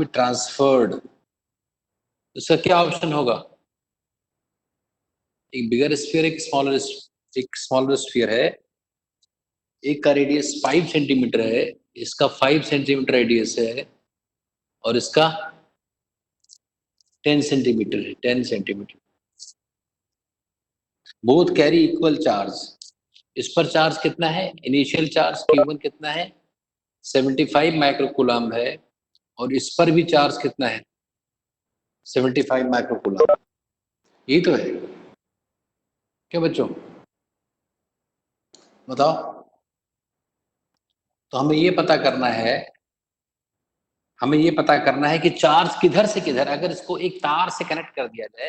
Transferred, इसका क्या option होगा? एक बिगर स्फीयर, एक स्मॉलर स्फीयर है, एक का रेडियस 5 सेंटीमीटर है, इसका 5 सेंटीमीटर रेडियस है और इसका 10 सेंटीमीटर है, 10 centimetre. Both carry equal charge. इस पर चार्ज कितना है? इनिशियल चार्ज Q1 कितना है? 75 माइक्रोकूलम है और इस पर भी चार्ज कितना है? 75 माइक्रोकूलम। यही तो है क्या बच्चों? बताओ। तो हमें ये पता करना है कि चार्ज किधर से किधर, अगर इसको एक तार से कनेक्ट कर दिया जाए,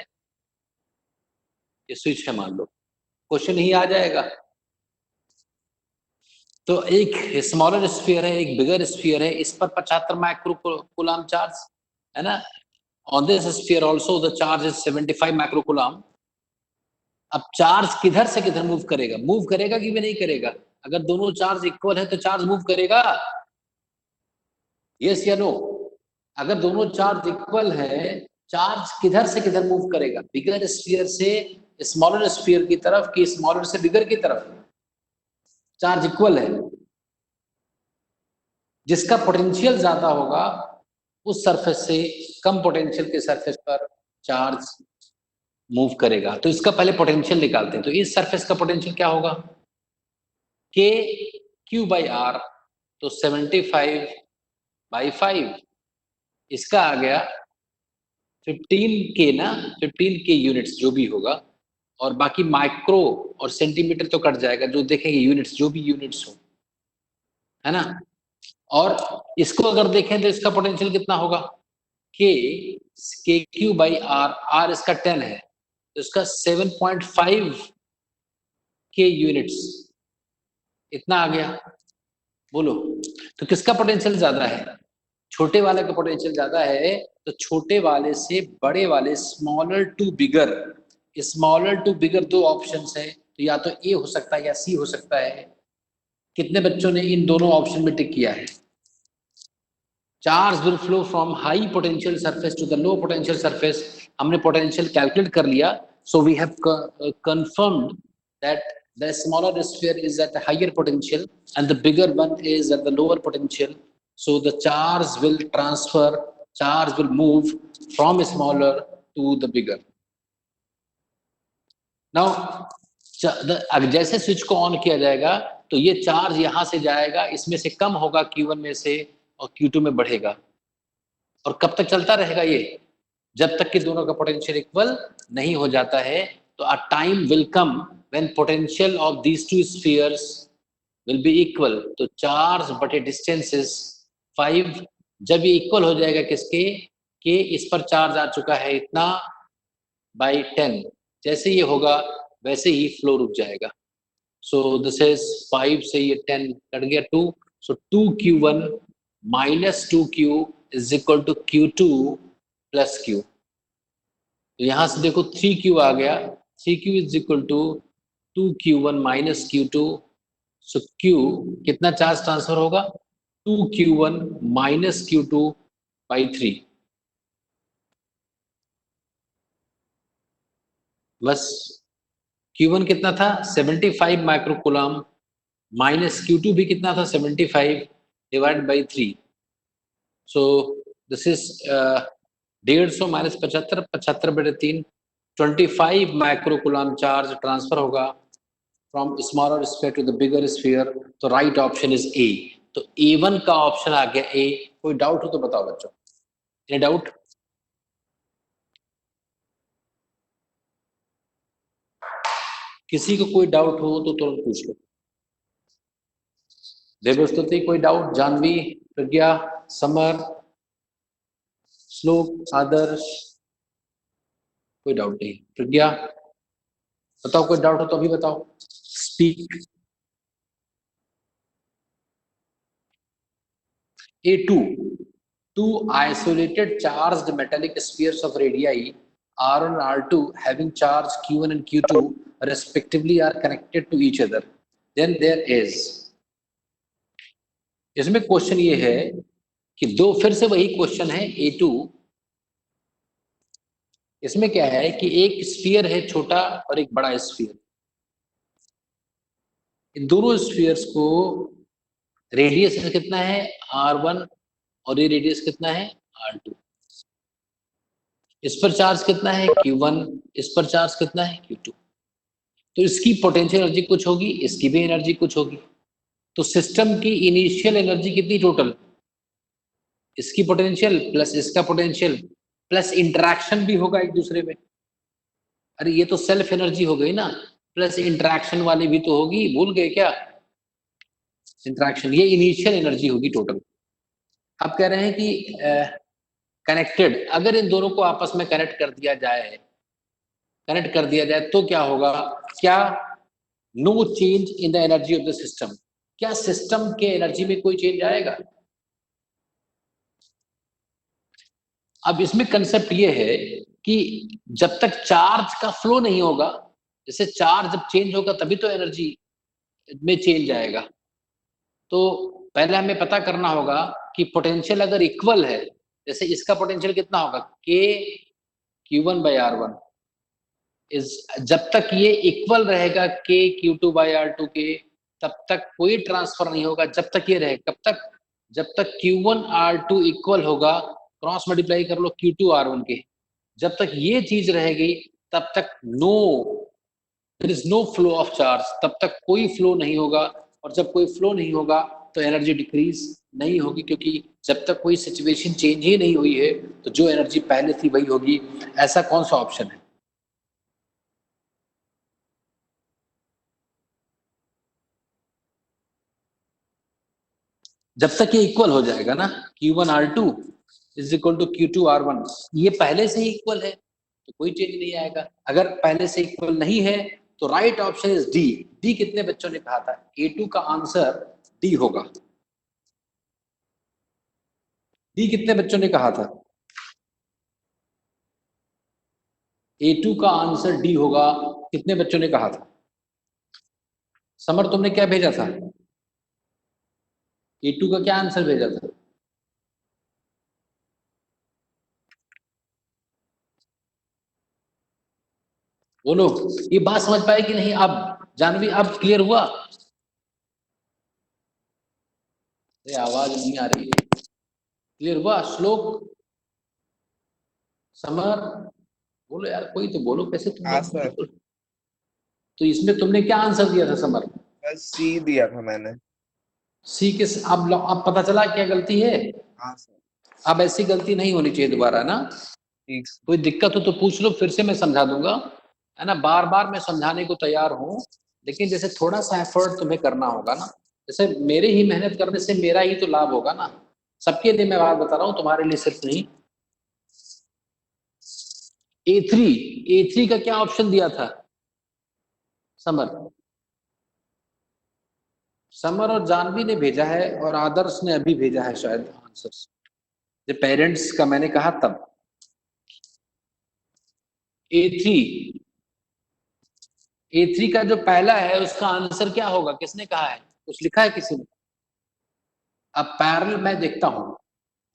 ये स्विच है मान लो, क्वेश्चन ही आ जाएगा। तो एक स्मॉलर स्फीयर है, एक बिगर स्फीयर है, इस पर 75 माइक्रोकूलम चार्ज है ना। On this sphere also the charge is 75 microcoulomb. अब चार्ज किधर से किधर मूव करेगा कि भी नहीं करेगा? अगर दोनों चार्ज इक्वल है तो चार्ज मूव करेगा, यस या नो? अगर दोनों चार्ज इक्वल है, चार्ज किधर से किधर मूव करेगा? बिगर स्फीयर से स्मॉलर स्फीयर की तरफ कि स्मॉलर से बिगर की तरफ? चार्ज इक्वल है, जिसका पोटेंशियल ज्यादा होगा उस सरफेस से कम पोटेंशियल के सरफेस पर चार्ज मूव करेगा। तो इसका पहले पोटेंशियल निकालते हैं। तो इस सरफेस का पोटेंशियल क्या होगा? के क्यू बाई आर, तो 75 बाई 5, इसका आ गया 15 के ना, 15 के यूनिट्स जो भी होगा, और बाकी माइक्रो और सेंटीमीटर तो कट जाएगा, जो देखेंगे यूनिट्स, जो भी यूनिट्स हो, है ना। और इसको अगर देखें तो इसका पोटेंशियल कितना होगा? के क्यू बाई आर, आर इसका 10 है तो इसका 7.5 के यूनिट्स, इतना आ गया। बोलो, तो किसका पोटेंशियल ज्यादा है? छोटे वाले का पोटेंशियल ज्यादा है, तो छोटे वाले से बड़े वाले, smaller to bigger, smaller to bigger दो ऑप्शंस है, तो या तो ए हो सकता है या सी हो सकता है। कितने बच्चों ने इन दोनों ऑप्शन में टिक किया है? Charge will flow from high potential surface to the low potential surface. हमने पोटेंशियल कैलकुलेट कर लिया, so we have confirmed that the smaller sphere is at a higher potential and the bigger one is at the lower potential. So the charge will move from smaller to the bigger. Now जैसे switch को on किया जाएगा तो ये charge यहां से जाएगा, इसमें से कम होगा Q1 में से और Q2 में बढ़ेगा। और कब तक चलता रहेगा ये? जब तक कि दोनों का पोटेंशियल इक्वल नहीं हो जाता है। तो a time will come when potential of these to spheres will be equal. तो चार्ज बटे डिस्टेंस इज 5। जब ये इक्वल हो जाएगा किसके? कि इस पर चार्ज आ चुका है इतना बाई 10, जैसे ये होगा वैसे ही फ्लो रुक जाएगा। सो दिस इज 5 से ये 10 कट गया 2, so 2Q1 minus 2Q is equal to Q2 plus Q। तो यहां से देखो 3Q आ गया, 3Q is equal to 2Q1 minus Q2। So Q कितना चार्ज ट्रांसफर होगा? 2Q1 minus Q2 by 3। बस Q1 कितना था? 75 माइक्रोकूलम, माइनस Q2 भी कितना था? 75 divide by 3। So this is 150 minus 75, 75 बटे 3, 25 माइक्रोकूलम चार्ज ट्रांसफर होगा from smaller sphere to the bigger sphere. तो राइट ऑप्शन इज ए। तो A1 का ऑप्शन आ गया ए। कोई डाउट हो तो बताओ बच्चों, एनी डाउट? किसी को कोई डाउट हो तो तुरंत पूछ लो। देवस्तुति कोई डाउट? जानवी, प्रज्ञा, समर, श्लोक, आदर्श, कोई डाउट नहीं? प्रज्ञा बताओ, कोई डाउट हो तो अभी बताओ, speak. A2, two isolated charged metallic spheres of radii R1 and R2 having charge Q1 and Q2 respectively are connected to each other. Then there is, इसमें क्वेश्चन ये है कि दो, फिर से वही क्वेश्चन है A2। इसमें क्या है कि एक स्फीयर है छोटा और एक बड़ा स्फीयर। इन दोनों स्फीयर्स को रेडियस कितना है R1 और ये रेडियस कितना है R2। इस पर चार्ज कितना है Q1, इस पर चार्ज कितना है Q2। तो इसकी पोटेंशियल एनर्जी कुछ होगी, इसकी भी एनर्जी कुछ होगी। तो सिस्टम की इनिशियल एनर्जी कितनी टोटल, इसकी पोटेंशियल प्लस इसका पोटेंशियल प्लस इंटरेक्शन भी होगा एक दूसरे में। अरे ये तो सेल्फ एनर्जी हो गई ना, प्लस इंटरेक्शन वाली भी तो होगी, भूल गए क्या? इंटरेक्शन, ये इनिशियल एनर्जी होगी टोटल। अब कह रहे हैं कि कनेक्टेड, अगर इन दोनों को आपस में कनेक्ट कर दिया जाए तो क्या होगा? क्या no change in the energy of the system, क्या सिस्टम के एनर्जी में कोई चेंज आएगा? अब इसमें कंसेप्ट ये है कि जब तक चार्ज का फ्लो नहीं होगा, जैसे चार्ज जब चेंज होगा तभी तो एनर्जी में चेंज आएगा। तो पहले हमें पता करना होगा कि पोटेंशियल अगर इक्वल है, जैसे इसका पोटेंशियल कितना होगा K Q1/R1 इज, जब तक ये इक्वल रहेगा K Q2/R2 के, तब तक कोई ट्रांसफर नहीं होगा। जब तक ये रहे, कब तक? जब तक Q1/R2 इक्वल होगा, क्रॉस मल्टीप्लाई कर लो Q2/R1 के, जब तक ये चीज रहेगी तब तक there is no flow of charge, तब तक कोई फ्लो नहीं होगा। और जब कोई फ्लो नहीं होगा तो एनर्जी डिक्रीज नहीं होगी, क्योंकि जब तक कोई सिचुएशन चेंज ही नहीं हुई है तो जो एनर्जी पहले थी वही होगी। ऐसा कौन सा ऑप्शन है? जब तक ये इक्वल हो जाएगा ना, Q1/R2 is equal to Q2/R1, ये पहले से ही इक्वल है तो कोई चेंज नहीं आएगा। अगर पहले से इक्वल नहीं है तो right option is D. D कितने बच्चों ने कहा था? A2 का आंसर डी होगा। डी कितने बच्चों ने कहा था? A2 का आंसर डी होगा, कितने बच्चों ने कहा था? समर तुमने क्या भेजा था? A2 का क्या आंसर भेजा था? बोलो, ये बात समझ पाए कि नहीं? अब जानवी, अब क्लियर हुआ? अरे आवाज नहीं आ रही है, क्लियर हुआ? श्लोक, समर, बोलो यार, कोई तो बोलो, कैसे तुम हाँ लोग सर। बिल्कुल। तो इसमें तुमने क्या आंसर दिया था समर? बस सी दिया था मैंने। सी के, अब पता चला क्या गलती है? हाँ सर। अब ऐसी गलती नहीं होनी चाहिए दोबारा ना। ठीक। कोई दिक्कत हो तो पूछ लो, फिर से मैं समझा दूंगा, है ना। बार बार मैं समझाने को तैयार हूँ, लेकिन जैसे थोड़ा सा एफर्ट तुम्हें करना होगा ना। जैसे मेरे ही मेहनत करने से मेरा ही तो लाभ होगा ना, सबके लिए मैं बात बता रहा हूँ, तुम्हारे लिए सिर्फ नहीं। A3 का क्या ऑप्शन दिया था समर? समर और जानवी ने भेजा है और आदर्श ने अभी भेजा है शायद आंसर, जब पेरेंट्स का मैंने कहा तब। A3, A3 का जो पहला है उसका आंसर क्या होगा? किसने कहा है? कुछ लिखा है किसी ने? अब पैरेलल मैं देखता हूं।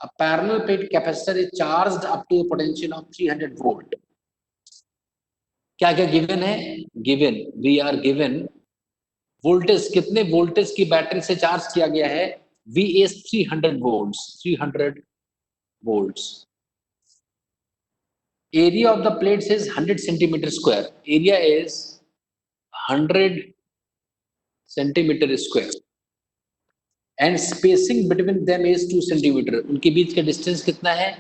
अब parallel plate capacitor is charged up to potential of 300 volt. क्या क्या गिवन है? Given, we are given voltage, कितने वोल्टेज की बैटरी से चार्ज किया गया है? VS 300 volts, 300 volts. Area of the plates is 100 centimetre square, area is 100 centimetre square and spacing between them is 2 centimetre. उनके बीच का डिस्टेंस कितना है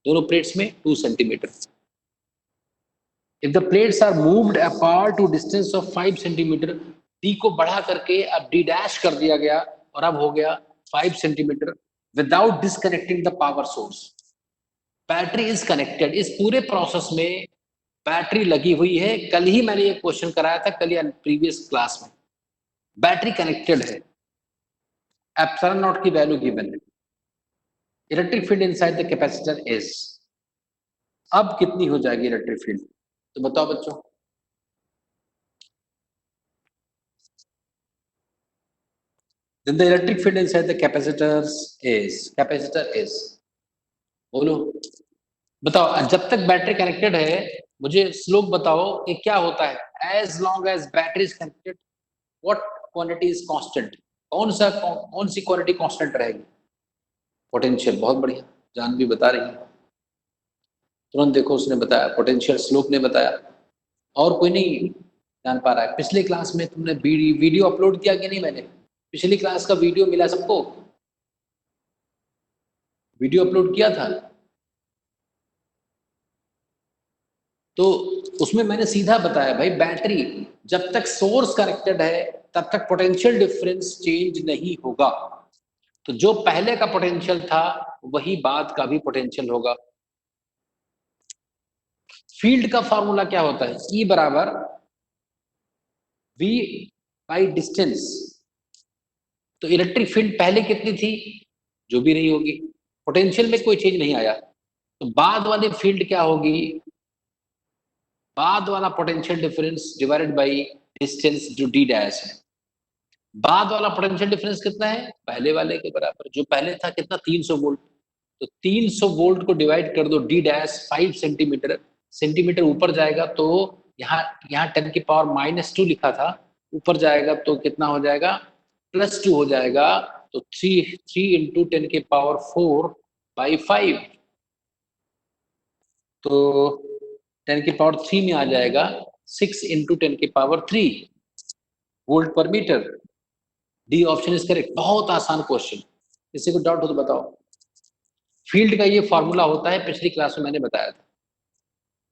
दोनों प्लेट्स में? 2 centimetre. If the plates are moved apart to distance of 5 centimetre, D को बढ़ा करके अब डी डैश कर दिया गया और अब हो गया 5 centimetre without disconnecting the power source. Battery is connected, इस पूरे प्रोसेस में बैटरी लगी हुई है। कल ही मैंने ये क्वेश्चन कराया था, कल या प्रीवियस क्लास में। बैटरी कनेक्टेड है, एप्सिलॉन नॉट की वैल्यू गिवन है, electric field inside the capacitor is, अब कितनी हो जाएगी इलेक्ट्रिक फील्ड? तो बताओ बच्चों। then the electric field inside the capacitor is बोलो बताओ जब तक बैटरी कनेक्टेड है मुझे स्लोप बताओ कि क्या होता है as long as battery is connected what quantity is constant कौन सी क्वांटिटी कांस्टेंट रहेगी पोटेंशियल बहुत बढ़िया जान भी बता रही है तुरंत देखो उसने बताया पोटेंशियल स्लोप ने बताया और कोई नहीं जान पा रहा है पिछले क्लास में तुमने वीडियो अपलोड किया कि नहीं मैंने पिछली क्लास का वीडियो मिला सबको वीडियो अपलोड किया था तो उसमें मैंने सीधा बताया भाई बैटरी जब तक सोर्स कनेक्टेड है तब तक पोटेंशियल डिफरेंस चेंज नहीं होगा तो जो पहले का पोटेंशियल था वही बाद का भी पोटेंशियल होगा फील्ड का फॉर्मूला क्या होता है E बराबर V बाई डिस्टेंस तो इलेक्ट्रिक फील्ड पहले कितनी थी जो भी रही होगी पोटेंशियल में कोई चेंज नहीं आया तो बाद वाली फील्ड क्या होगी बाद वाला potential difference divided by distance जो D डैश है बाद वाला पोटेंशियल डिफरेंस कितना है पहले वाले के बराबर जो पहले था कितना 300 वोल्ट तो 300 वोल्ट को डिवाइड कर दो D डैश 5 सेंटीमीटर ऊपर जाएगा तो यहाँ 10 की पावर -2 लिखा था ऊपर जाएगा तो कितना हो जाएगा +2 हो जाएगा तो 3 इंटू 10 की पावर 4/5 तो 10 की पावर 3 में आ जाएगा 6 इंटू 10 की पावर 3 वोल्ट पर metre D option is correct बहुत आसान क्वेश्चन किसी को डाउट हो तो बताओ फील्ड का ये फॉर्मूला होता है पिछली क्लास में मैंने बताया था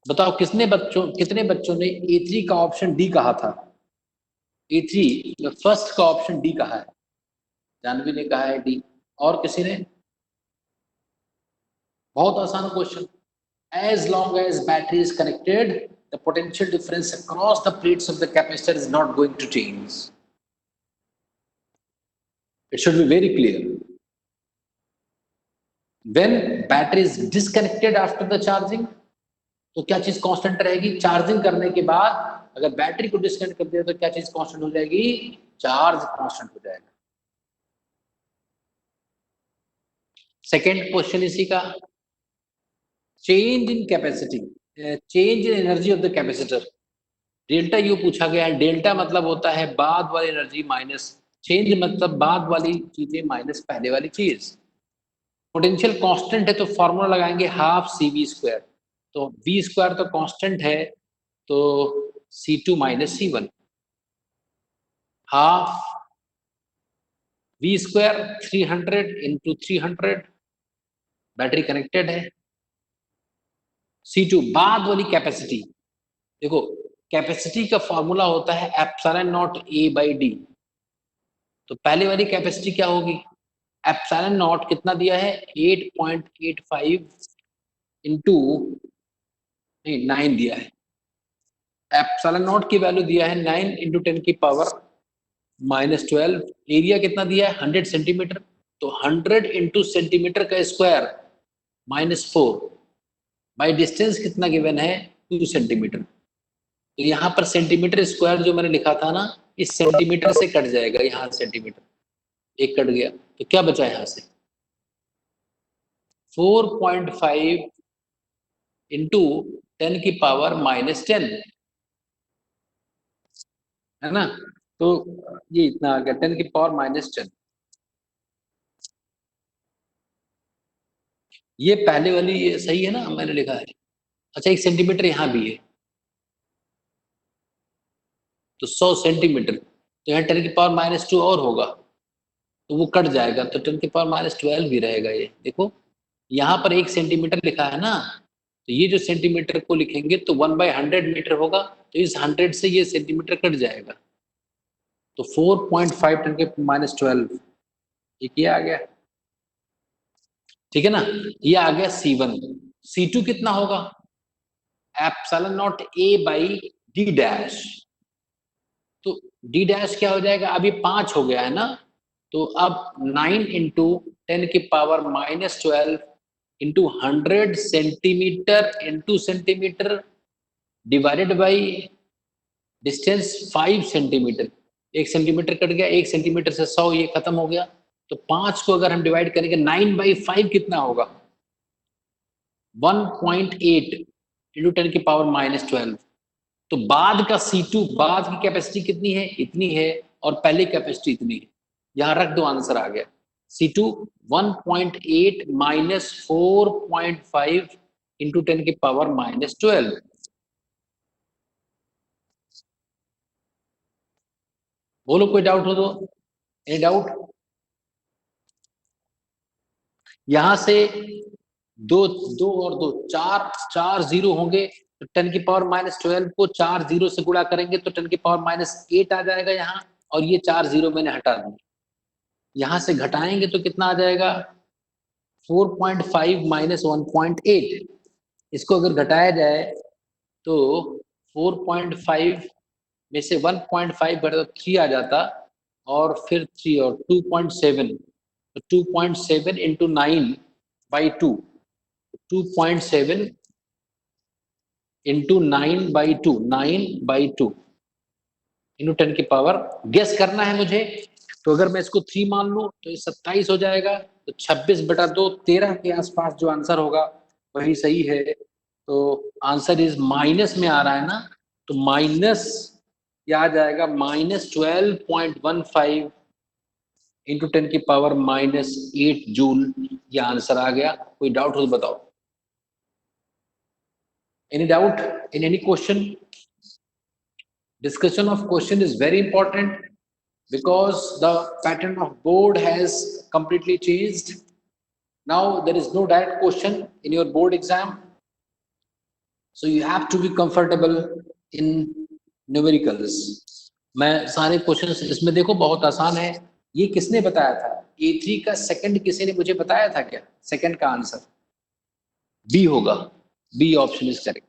बताओ कितने बच्चों ने A3 का ऑप्शन डी कहा था A3 में फर्स्ट का ऑप्शन डी कहा है जानवी ने कहा है डी और किसी ने बहुत आसान question as long as battery is connected the potential difference across the plates of the capacitor is not going to change it should be very clear when battery is disconnected after the charging तो क्या चीज constant रहेगी charging करने के बाद अगर battery को disconnect कर दिया तो क्या चीज कांस्टेंट हो जाएगी चार्ज कांस्टेंट हो जाएगा सेकेंड क्वेश्चन इसी का change in capacity change in energy of the capacitor delta U पूछा गया है डेल्टा मतलब होता है बाद वाली एनर्जी माइनस चेंज मतलब बाद वाली चीजें माइनस पहले वाली चीज पोटेंशियल कांस्टेंट है तो फॉर्मूला लगाएंगे हाफ CV² तो V² तो कांस्टेंट है तो C2 - C1 half V² 300 into 300 battery connected है C2 बाद वाली कैपेसिटी देखो कैपेसिटी का फॉर्मूला होता है ε0 A/D तो पहले वाली कैपेसिटी क्या होगी ε0 कितना दिया है 8.85 इंटू 9 दिया है ε0 की वैल्यू दिया है 9 इंटू 10 की पावर -12 एरिया कितना दिया है 100 सेंटीमीटर तो 100 इंटू सेंटीमीटर का स्क्वायर -4 बाई डिस्टेंस कितना गिवन है 2 सेंटीमीटर तो यहाँ पर सेंटीमीटर स्क्वायर जो मैंने लिखा था ना इस सेंटीमीटर से कट जाएगा यहाँ सेंटीमीटर एक कट गया तो क्या बचा यहाँ से 4.5 इंटू 10 की पावर -10 है ना तो ये इतना आ गया 10 की पावर -10 ये पहले वाली ये सही है ना मैंने लिखा है अच्छा 1 सेंटीमीटर यहाँ भी है तो 100 सेंटीमीटर तो यहाँ 10 की पावर -2 और होगा तो वो कट जाएगा तो 10 की पावर -12 भी रहेगा ये देखो यहाँ पर 1 सेंटीमीटर लिखा है ना तो ये जो सेंटीमीटर को लिखेंगे तो 1/100 मीटर होगा तो इस 100 से ये सेंटीमीटर कट जाएगा तो 4.5 10 के -12 ये आ गया ठीक है ना ये आ गया C1 C2 कितना होगा ε0 A/D डैश तो D डैश क्या हो जाएगा अभी 5 हो गया है ना तो अब 9 इंटू 10 की power -12 into 100 centimetre into centimetre divided by distance 5 centimetre 1 centimetre cut गया, 1 सेंटीमीटर से 100 ये खत्म हो गया। तो 5 को अगर हम डिवाइड करेंगे 9/5 कितना होगा? 1.8 इंटू 10 की पावर -12। तो बाद का C2 बाद की कैपेसिटी कितनी है? इतनी है, और पहले कैपेसिटी इतनी है। यहां रख दो, आंसर आ गया। C2 1.8 माइनस 4.5 इंटू 10 की पावर -12। बोलो, कोई डाउट हो तो? Any doubt? यहां से दो दो और दो चार, 4 जीरो होंगे, तो 10 की पावर -12 को 4 जीरो से गुणा करेंगे तो 10 की पावर -8 आ जाएगा यहाँ, और ये 4 जीरो मैंने हटा दिए। यहां से घटाएंगे तो कितना आ जाएगा? 4.5 माइनस 1.8। इसको अगर घटाया जाए तो 4.5 में से 1.5 घटा तो 3 आ जाता, और फिर 3 और 2.7, तो 2.7 इंटू 9/2, 2.7 इंटू 9/2, 9/2 इंटू 10 की पावर, गेस करना है मुझे। तो अगर मैं इसको 3 मान लूं तो ये 27 हो जाएगा। तो 26/2, 13 के आसपास जो आंसर होगा वही सही है। तो आंसर इज माइनस में आ रहा है ना, तो माइनस क्या आ जाएगा? -12.15 इंटू 10 की पावर -8 जूल। ये आंसर आ गया। कोई डाउट हो तो बताओ। Any doubt in any question? Discussion of question is very important because the pattern of board has completely changed. Now there is no direct question in your board exam, so you have to be comfortable in numericals. मैं सारे questions इसमें देखो बहुत आसान है। ये किसने बताया था? A3 का सेकंड किसी ने मुझे बताया था क्या? सेकंड का आंसर बी होगा। B option is correct.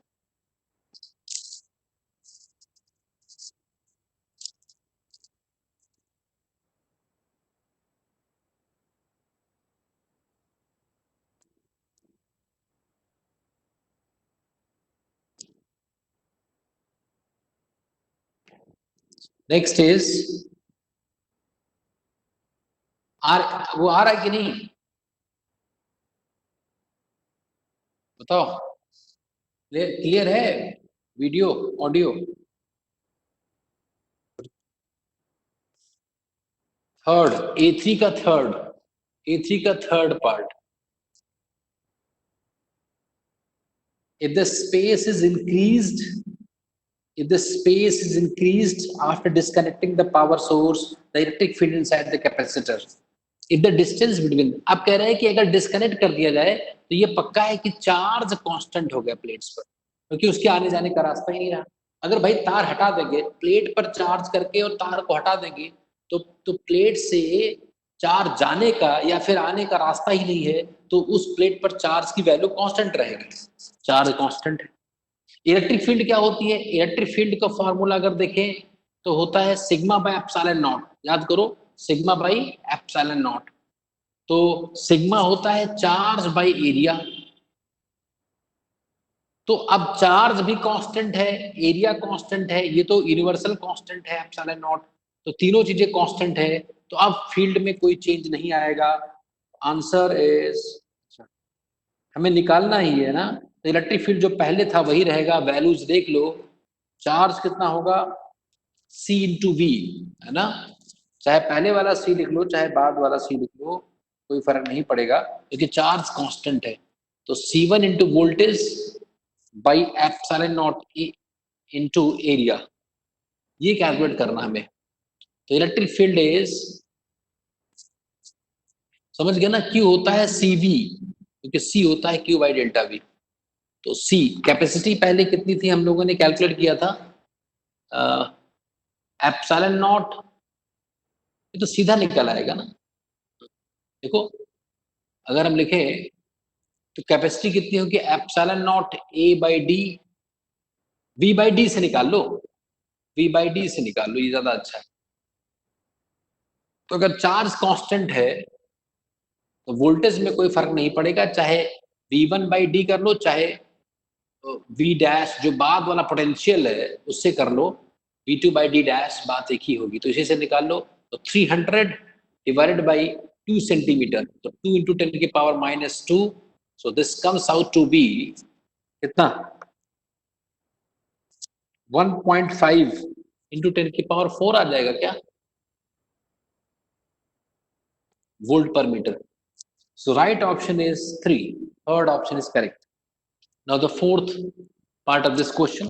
Next is वो आ रहा है कि नहीं बताओ? क्लियर है वीडियो ऑडियो? थर्ड, A3 का थर्ड, A3 का third part. If the space is increased, if the space is increased after disconnecting the power source, the electric field inside the capacitor, if the distance between, आप कह रहे हैं कि अगर disconnect कर दिया जाए तो ये पक्का है कि चार्ज कांस्टेंट हो गया प्लेट्स पर, क्योंकि उसके आने जाने का रास्ता ही नहीं रहा। अगर भाई तार हटा देंगे, प्लेट पर चार्ज करके और तार को हटा देंगे, तो प्लेट से चार्ज जाने का या फिर आने का रास्ता ही नहीं है, तो उस प्लेट पर चार्ज की वैल्यू कांस्टेंट रहेगी। चार्ज कांस्टेंट है। इलेक्ट्रिक फील्ड क्या होती है? इलेक्ट्रिक फील्ड का फॉर्मूला अगर देखें तो होता है सिग्मा बाय एप्सिलॉन नॉट। याद करो, सिग्मा बाई एप्सिलॉन नॉट। तो सिग्मा होता है चार्ज बाई एरिया। तो अब चार्ज भी कांस्टेंट है, एरिया कांस्टेंट है, ये तो यूनिवर्सल कांस्टेंट है एप्सिलॉन नॉट। तो तीनों चीजें कांस्टेंट है, तो अब फील्ड में कोई चेंज नहीं आएगा। आंसर इज, हमें निकालना ही है ना, तो इलेक्ट्रिक फील्ड जो पहले था वही रहेगा। वैल्यूज देख लो, चार्ज कितना होगा? C इंटू वी, है ना? चाहे पहले वाला C लिख लो चाहे बाद वाला C लिख लो, कोई फर्क नहीं पड़ेगा, क्योंकि चार्ज कांस्टेंट है। तो C1 into voltage by epsilon not into area, ये कैलकुलेट करना हमें। तो इलेक्ट्रिक फील्ड इज, समझ गए ना, Q होता है CV, क्योंकि C होता है Q बाई डेल्टा V। तो C कैपेसिटी पहले कितनी थी हम लोगों ने कैलकुलेट किया था? एप्सिलॉन नॉट, ये तो सीधा निकल आएगा ना। देखो, अगर हम लिखें तो कैपेसिटी कितनी होगी? Epsilon not A by D, V by D से निकाल लो, V बाई डी से निकाल लो, ये ज्यादा अच्छा है। तो अगर चार्ज कांस्टेंट है तो वोल्टेज में कोई फर्क नहीं पड़ेगा, चाहे V1 बाई डी कर लो, चाहे V डैश जो बाद वाला पोटेंशियल है उससे कर लो। V2 by d डैश बात एक ही होगी, तो इसी से निकाल लो। तो 300 डिवाइडेड बाई 2 सेंटीमीटर, तो 2 इंटू 10 की power -2, so this comes out to be कितना, 1.5 इंटू 10 की पावर 4 आ जाएगा क्या, वोल्ट पर metre. So right option is 3. Third option is correct. Now the fourth part of this question.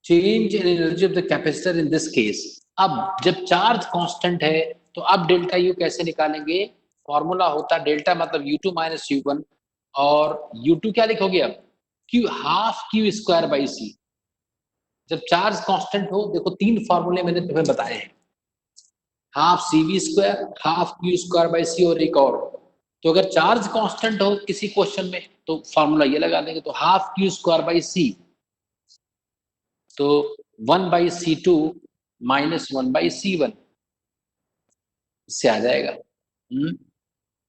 Change in energy of the capacitor in this case. अब जब charge constant है तो अब डेल्टा यू कैसे निकालेंगे, फॉर्मूला होता है डेल्टा मतलब U2 माइनस U1, और U2 क्या लिखोगे अब, Q half Q square by C। जब चार्ज कांस्टेंट हो, देखो तीन फॉर्मूले मैंने तुम्हें बताए हैं, half CV square, half Q square by C और एक और। तो अगर चार्ज कांस्टेंट हो किसी क्वेश्चन में तो फॉर्मूला ये लगा देंगे, तो half Q square by C, तो 1/C2 माइनस 1/C1, इससे आ जाएगा।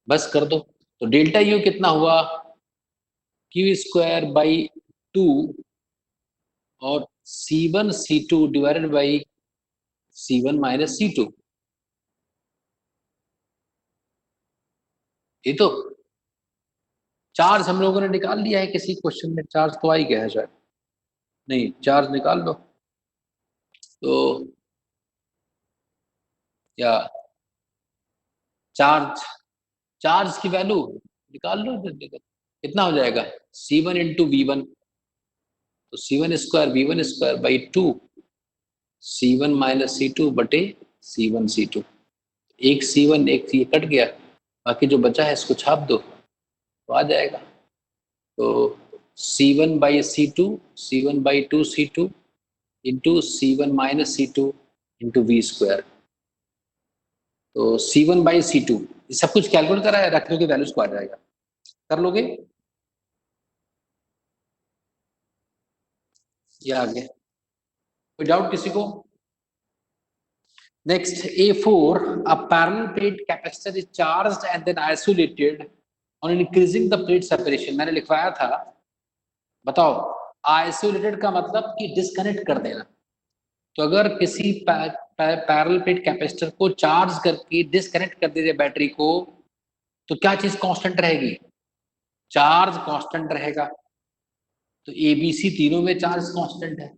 बस कर दो। तो डेल्टा यू कितना हुआ, Q स्क्वायर बाई 2 और C1 C2 divided by C1 minus C2, ये तो चार्ज हम लोगों ने निकाल लिया है किसी क्वेश्चन में, चार्ज तो आ ही गया है शायद, नहीं चार्ज निकाल लो तो, या चार्ज, चार्ज की वैल्यू निकाल लो, कितना हो जाएगा, C1 इंटू V1, तो C1 square V1 square by 2, C1 minus C2 बटे C1 C2, एक C1 एक ये कट गया, बाकी जो बचा है इसको छाप दो तो आ जाएगा। तो C1 by C2, C1 by 2 C2 into C1 minus C2 into V square, तो C1 बाई C2, ये सब कुछ कैलकुलेट करा है, रख लो कि वैल्यूज को आ जाएगा, कर लोगे, ये आ गया, कोई डाउट किसी को। Next, A4, a parallel plate capacitor is charged and then isolated on increasing the plate separation. मैंने लिखवाया था, बताओ, आइसोलेटेड का मतलब कि डिस्कनेक्ट कर देना। तो अगर किसी पैरेलल प्लेट कैपेसिटर को चार्ज करके डिस्कनेक्ट कर दे बैटरी को, तो क्या चीज कांस्टेंट रहेगी, चार्ज कांस्टेंट रहेगा। तो ABC तीनों में चार्ज कांस्टेंट है।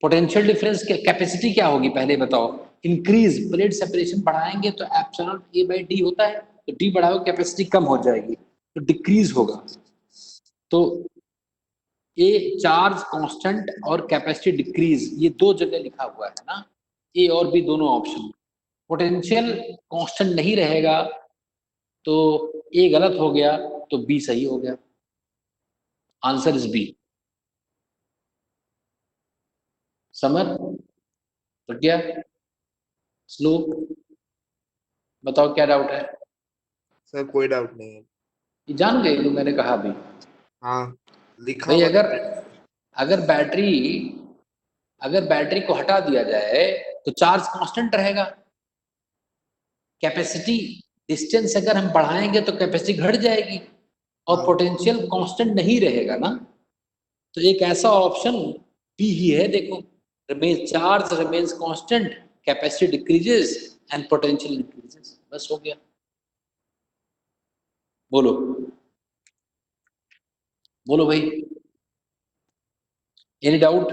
पोटेंशियल डिफरेंस कैपेसिटी क्या होगी पहले बताओ, इंक्रीज प्लेट सेपरेशन बढ़ाएंगे तो एप्सिलॉन A बाई डी होता है, तो डी बढ़ाओ कैपेसिटी कम हो जाएगी, तो डिक्रीज होगा। तो ए चार्ज कांस्टेंट और कैपेसिटी डिक्रीज, ये दो जगह लिखा हुआ है ना, ए और बी दोनों ऑप्शन। पोटेंशियल कांस्टेंट नहीं रहेगा तो ए गलत हो गया, तो बी सही हो गया, आंसर इज बी। समझ तो क्या, स्लो, बताओ क्या डाउट है। सर कोई डाउट नहीं है। ये जान गए तो मैंने कहा भी, हाँ, लिखा भाई हुआ अगर, था। अगर बैटरी, अगर बैटरी को हटा दिया जाए तो चार्ज कांस्टेंट रहेगा, कैपेसिटी डिस्टेंस अगर हम बढ़ाएंगे तो कैपेसिटी घट जाएगी, और हाँ पोटेंशियल कांस्टेंट नहीं रहेगा ना। तो एक ऐसा ऑप्शन बी ही है, देखो, remain charge remains constant, capacity decreases and potential increases, बस हो गया। बोलो, बोलो भाई, एनी डाउट।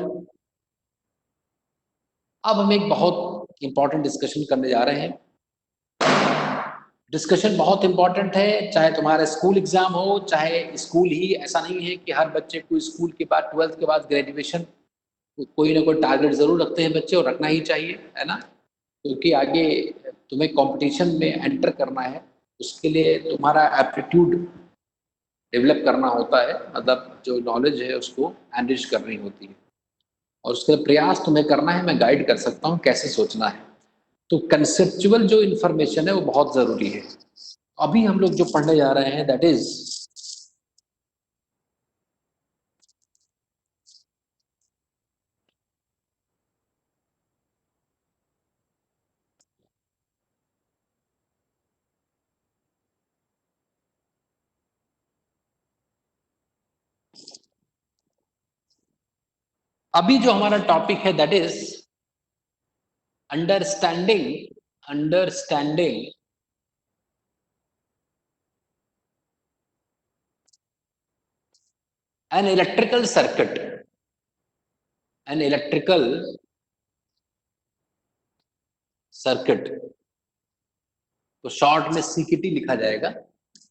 अब हम एक बहुत इंपॉर्टेंट डिस्कशन करने जा रहे हैं। डिस्कशन बहुत इंपॉर्टेंट है, चाहे तुम्हारा स्कूल एग्जाम हो, चाहे स्कूल ही, ऐसा नहीं है कि हर बच्चे को स्कूल के बाद 12th के बाद ग्रेजुएशन, कोई ना कोई टारगेट जरूर रखते हैं बच्चे, और रखना ही चाहिए, है ना, क्योंकि आगे तुम्हें कंपटीशन में एंटर करना है, उसके लिए तुम्हारा एप्टीट्यूड डेवलप करना होता है, मतलब जो नॉलेज है उसको एनरिच करनी होती है, और उसके प्रयास तुम्हें करना है, मैं गाइड कर सकता हूँ कैसे सोचना है। तो कंसेप्चुअल जो इन्फॉर्मेशन है वो बहुत ज़रूरी है। अभी हम लोग जो पढ़ने जा रहे हैं दैट इज, अभी जो हमारा टॉपिक है that is understanding an electrical circuit, an electrical circuit, तो शॉर्ट में सीकेटी लिखा जाएगा,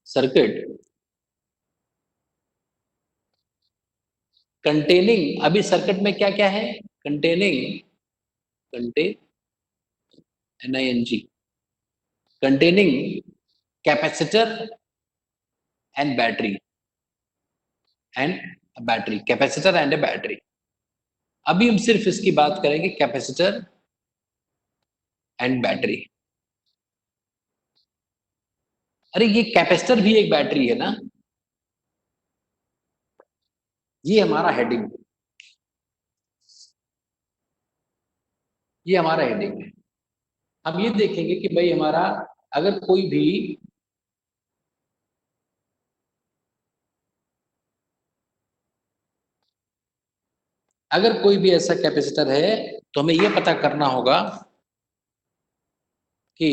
सर्किट कंटेनिंग, अभी सर्किट में क्या क्या है, containing, containing capacitor and battery, capacitor and A battery. अभी हम सिर्फ इसकी बात करेंगे, कैपेसिटर एंड बैटरी। अरे ये कैपेसिटर भी एक बैटरी है ना, ये हमारा हेडिंग, ये हमारा हेडिंग है। हम ये देखेंगे कि भाई हमारा अगर कोई भी ऐसा कैपेसिटर है तो हमें ये पता करना होगा कि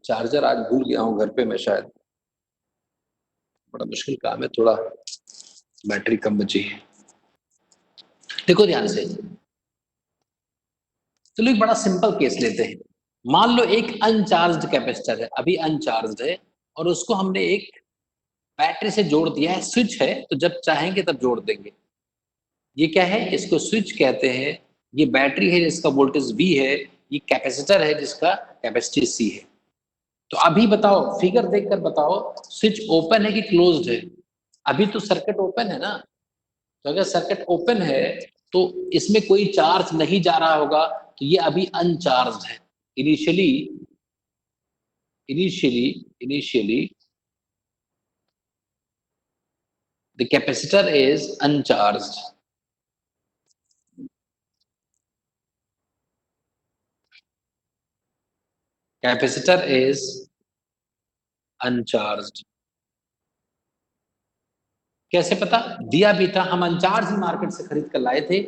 चार्जर आज भूल गया हूं घर पे मैं, शायद बड़ा मुश्किल काम है, थोड़ा बैटरी कम बची है। देखो ध्यान से, चलो एक बड़ा सिंपल केस लेते हैं। मान लो एक अनचार्ज्ड कैपेसिटर है, अभी अनचार्ज्ड है, और उसको हमने एक बैटरी से जोड़ दिया है, स्विच है, तो जब चाहेंगे तब जोड़ देंगे। ये क्या है, इसको स्विच कहते हैं। ये बैटरी है जिसका वोल्टेज V है, ये कैपेसिटर है जिसका कैपेसिटी C है। तो अभी बताओ, फिगर देखकर बताओ, स्विच ओपन है कि क्लोज्ड है? अभी तो सर्किट ओपन है ना, तो अगर सर्किट ओपन है तो इसमें कोई चार्ज नहीं जा रहा होगा, तो ये अभी अनचार्ज है। Initially the capacitor is uncharged. Capacitor is uncharged. कैसे पता? दिया भी था, हम अनचार्ज ही मार्केट से खरीद कर लाए थे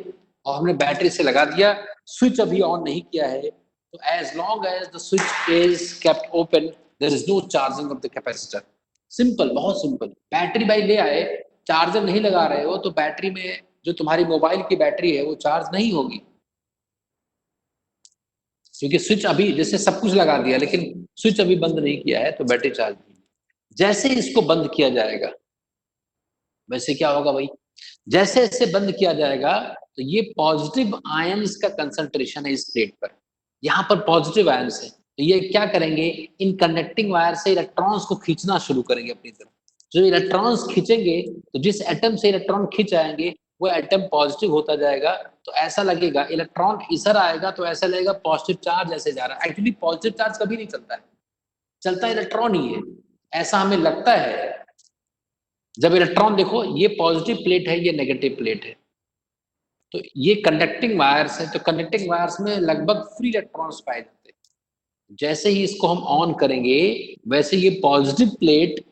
और हमने बैटरी से लगा दिया, स्विच अभी ऑन नहीं किया है, तो as long as the switch is kept open there is no charging of the capacitor. Simple, बहुत सिंपल। बैटरी भाई ले आए, चार्जर नहीं लगा रहे हो तो बैटरी में जो तुम्हारी मोबाइल की बैटरी है वो चार्ज नहीं होगी, क्योंकि स्विच अभी जैसे सब कुछ लगा दिया लेकिन स्विच अभी बंद नहीं किया है, तो बैटरी चार्ज नहीं। जैसे इसको बंद किया जाएगा वैसे क्या होगा भाई, जैसे इसे बंद किया जाएगा तो ये पॉजिटिव आयंस का कंसंट्रेशन है इस प्लेट पर, यहाँ पर पॉजिटिव आयंस है, तो ये क्या करेंगे, इन कंडक्टिंग वायर से इलेक्ट्रॉन्स को खींचना शुरू करेंगे अपनी तरफ। जो इलेक्ट्रॉन्स खींचेंगे तो जिस एटम से इलेक्ट्रॉन खींच आएंगे वो एटम पॉजिटिव होता जाएगा, तो ऐसा लगेगा इलेक्ट्रॉन इधर आएगा तो ऐसा लगेगा पॉजिटिव चार्ज ऐसे जा रहा है। एक्चुअली पॉजिटिव चार्ज कभी नहीं चलता है, चलता इलेक्ट्रॉन ही है, ऐसा हमें लगता है। जब इलेक्ट्रॉन देखो, ये पॉजिटिव प्लेट है, ये नेगेटिव प्लेट है, तो ये कंडक्टिंग वायर्स है, तो कंडक्टिंग वायर्स में लगभग फ्री इलेक्ट्रॉन्स पाए जाते हैं। जैसे ही इसको हम ऑन करेंगे वैसे ये पॉजिटिव प्लेट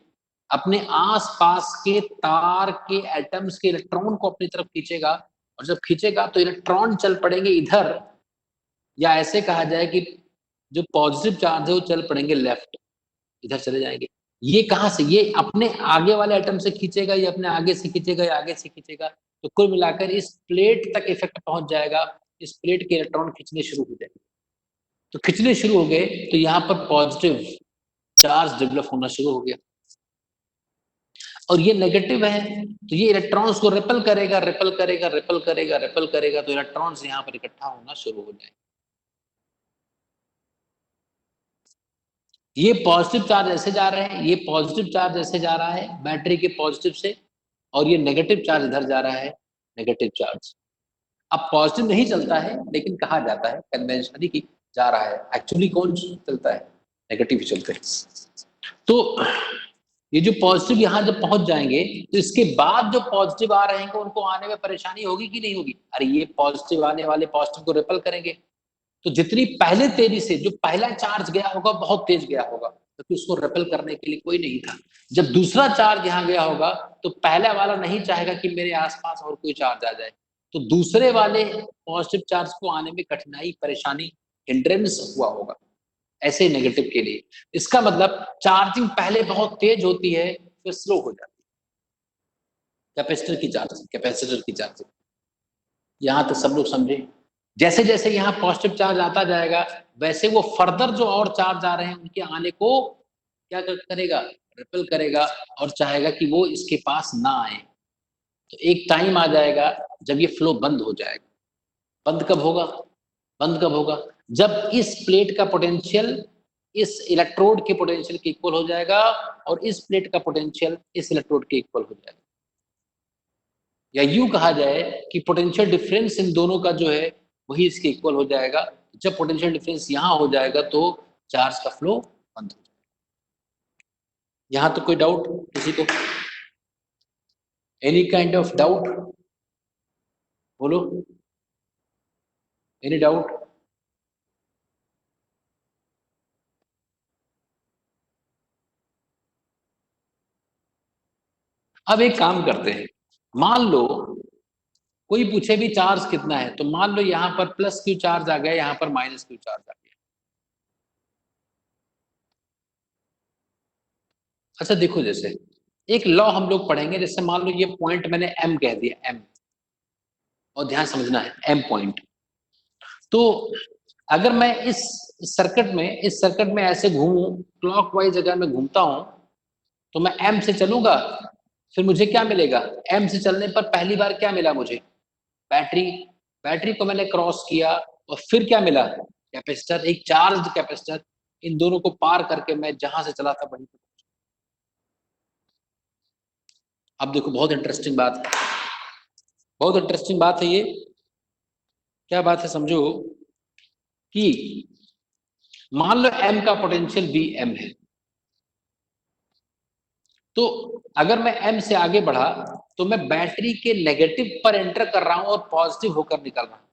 अपने आसपास के तार के एटम्स के इलेक्ट्रॉन को अपनी तरफ खींचेगा, और जब खींचेगा तो इलेक्ट्रॉन चल पड़ेंगे इधर, या ऐसे कहा जाए कि जो पॉजिटिव चार्ज है वो चल पड़ेंगे लेफ्ट, इधर चले जाएंगे। ये कहां से, ये अपने आगे वाले एटम से खींचेगा, ये अपने आगे से खींचेगा, या आगे से खींचेगा, तो कुल मिलाकर इस प्लेट तक इफेक्ट पहुंच जाएगा, इस प्लेट के इलेक्ट्रॉन खींचने शुरू हो जाएंगे। तो खींचने शुरू हो गए तो यहाँ पर पॉजिटिव चार्ज डेवलप होना शुरू हो गया, और ये नेगेटिव है तो ये इलेक्ट्रॉन्स को रिपेल करेगा, तो इलेक्ट्रॉन्स यहाँ पर इकट्ठा होना शुरू हो जाएंगे। ये पॉजिटिव चार्ज ऐसे जा रहे हैं, ये पॉजिटिव चार्ज ऐसे जा रहा है बैटरी के पॉजिटिव से, और ये नेगेटिव चार्ज इधर जा रहा है, नेगेटिव चार्ज। अब पॉजिटिव नहीं चलता है लेकिन कहा जाता है कन्वेंशनली कि जा रहा है, एक्चुअली कौन चलता है, नेगेटिव चलते हैं। तो ये जो पॉजिटिव यहाँ जब पहुंच जाएंगे तो इसके बाद जो पॉजिटिव आ रहे हैं उनको आने में परेशानी होगी कि नहीं होगी? अरे ये पॉजिटिव आने वाले पॉजिटिव को रिपेल करेंगे, तो जितनी पहले तेजी से जो पहला चार्ज गया होगा बहुत तेज गया होगा, तो क्योंकि उसको रेपेल करने के लिए कोई नहीं था। जब दूसरा चार्ज यहाँ गया होगा तो पहला वाला नहीं चाहेगा कि मेरे आसपास और कोई चार्ज आ जाए, तो दूसरे वाले पॉजिटिव चार्ज को आने में कठिनाई, परेशानी, हिंड्रेंस हुआ होगा। ऐसे ही नेगेटिव के लिए इसका मतलब चार्जिंग पहले बहुत तेज होती है, फिर स्लो हो जाती है। कैपेसिटर की चार्जिंग यहां तक सब लोग समझे। जैसे जैसे यहाँ पॉजिटिव चार्ज आता जाएगा वैसे वो फर्दर जो और चार्ज आ रहे हैं उनके आने को क्या करेगा, रिपेल करेगा और चाहेगा कि वो इसके पास ना आए। तो एक टाइम आ जाएगा जब ये फ्लो बंद हो जाएगा। बंद कब होगा? बंद कब होगा? जब इस प्लेट का पोटेंशियल इस इलेक्ट्रोड के पोटेंशियल के इक्वल हो जाएगा और इस प्लेट का पोटेंशियल इस इलेक्ट्रोड के इक्वल हो जाएगा। या यूं कहा जाए कि पोटेंशियल डिफरेंस इन दोनों का जो है वही इसके इक्वल हो जाएगा। जब पोटेंशियल डिफरेंस यहां हो जाएगा तो चार्ज का फ्लो बंद हो जाएगा। यहां तो कोई डाउट किसी को? Any kind of doubt? बोलो, एनी डाउट? अब एक काम करते हैं, मान लो कोई पूछे भी चार्ज कितना है, तो मान लो यहां पर प्लस क्यू चार्ज आ गया, यहां पर माइनस क्यू चार्ज आ गया। अच्छा देखो, जैसे एक लॉ हम लोग पढ़ेंगे, जैसे मान लो ये पॉइंट मैंने एम कह दिया, एम, और ध्यान समझना है एम पॉइंट। तो अगर मैं इस सर्किट में ऐसे घूमूं, क्लॉकवाइज अगर मैं घूमता हूं तो मैं एम से चलूंगा, फिर मुझे क्या मिलेगा? एम से चलने पर पहली बार क्या मिला मुझे? बैटरी। बैटरी को मैंने क्रॉस किया और फिर क्या मिला? कैपेसिटर, एक चार्ज कैपेसिटर। इन दोनों को पार करके मैं जहां से चला था वहीं पे। अब देखो बहुत इंटरेस्टिंग बात है, बहुत इंटरेस्टिंग बात है ये। क्या बात है समझो कि मान लो एम का पोटेंशियल बी एम है, तो अगर मैं एम से आगे बढ़ा तो मैं बैटरी के नेगेटिव पर एंटर कर रहा हूं और पॉजिटिव होकर निकल रहा हूं।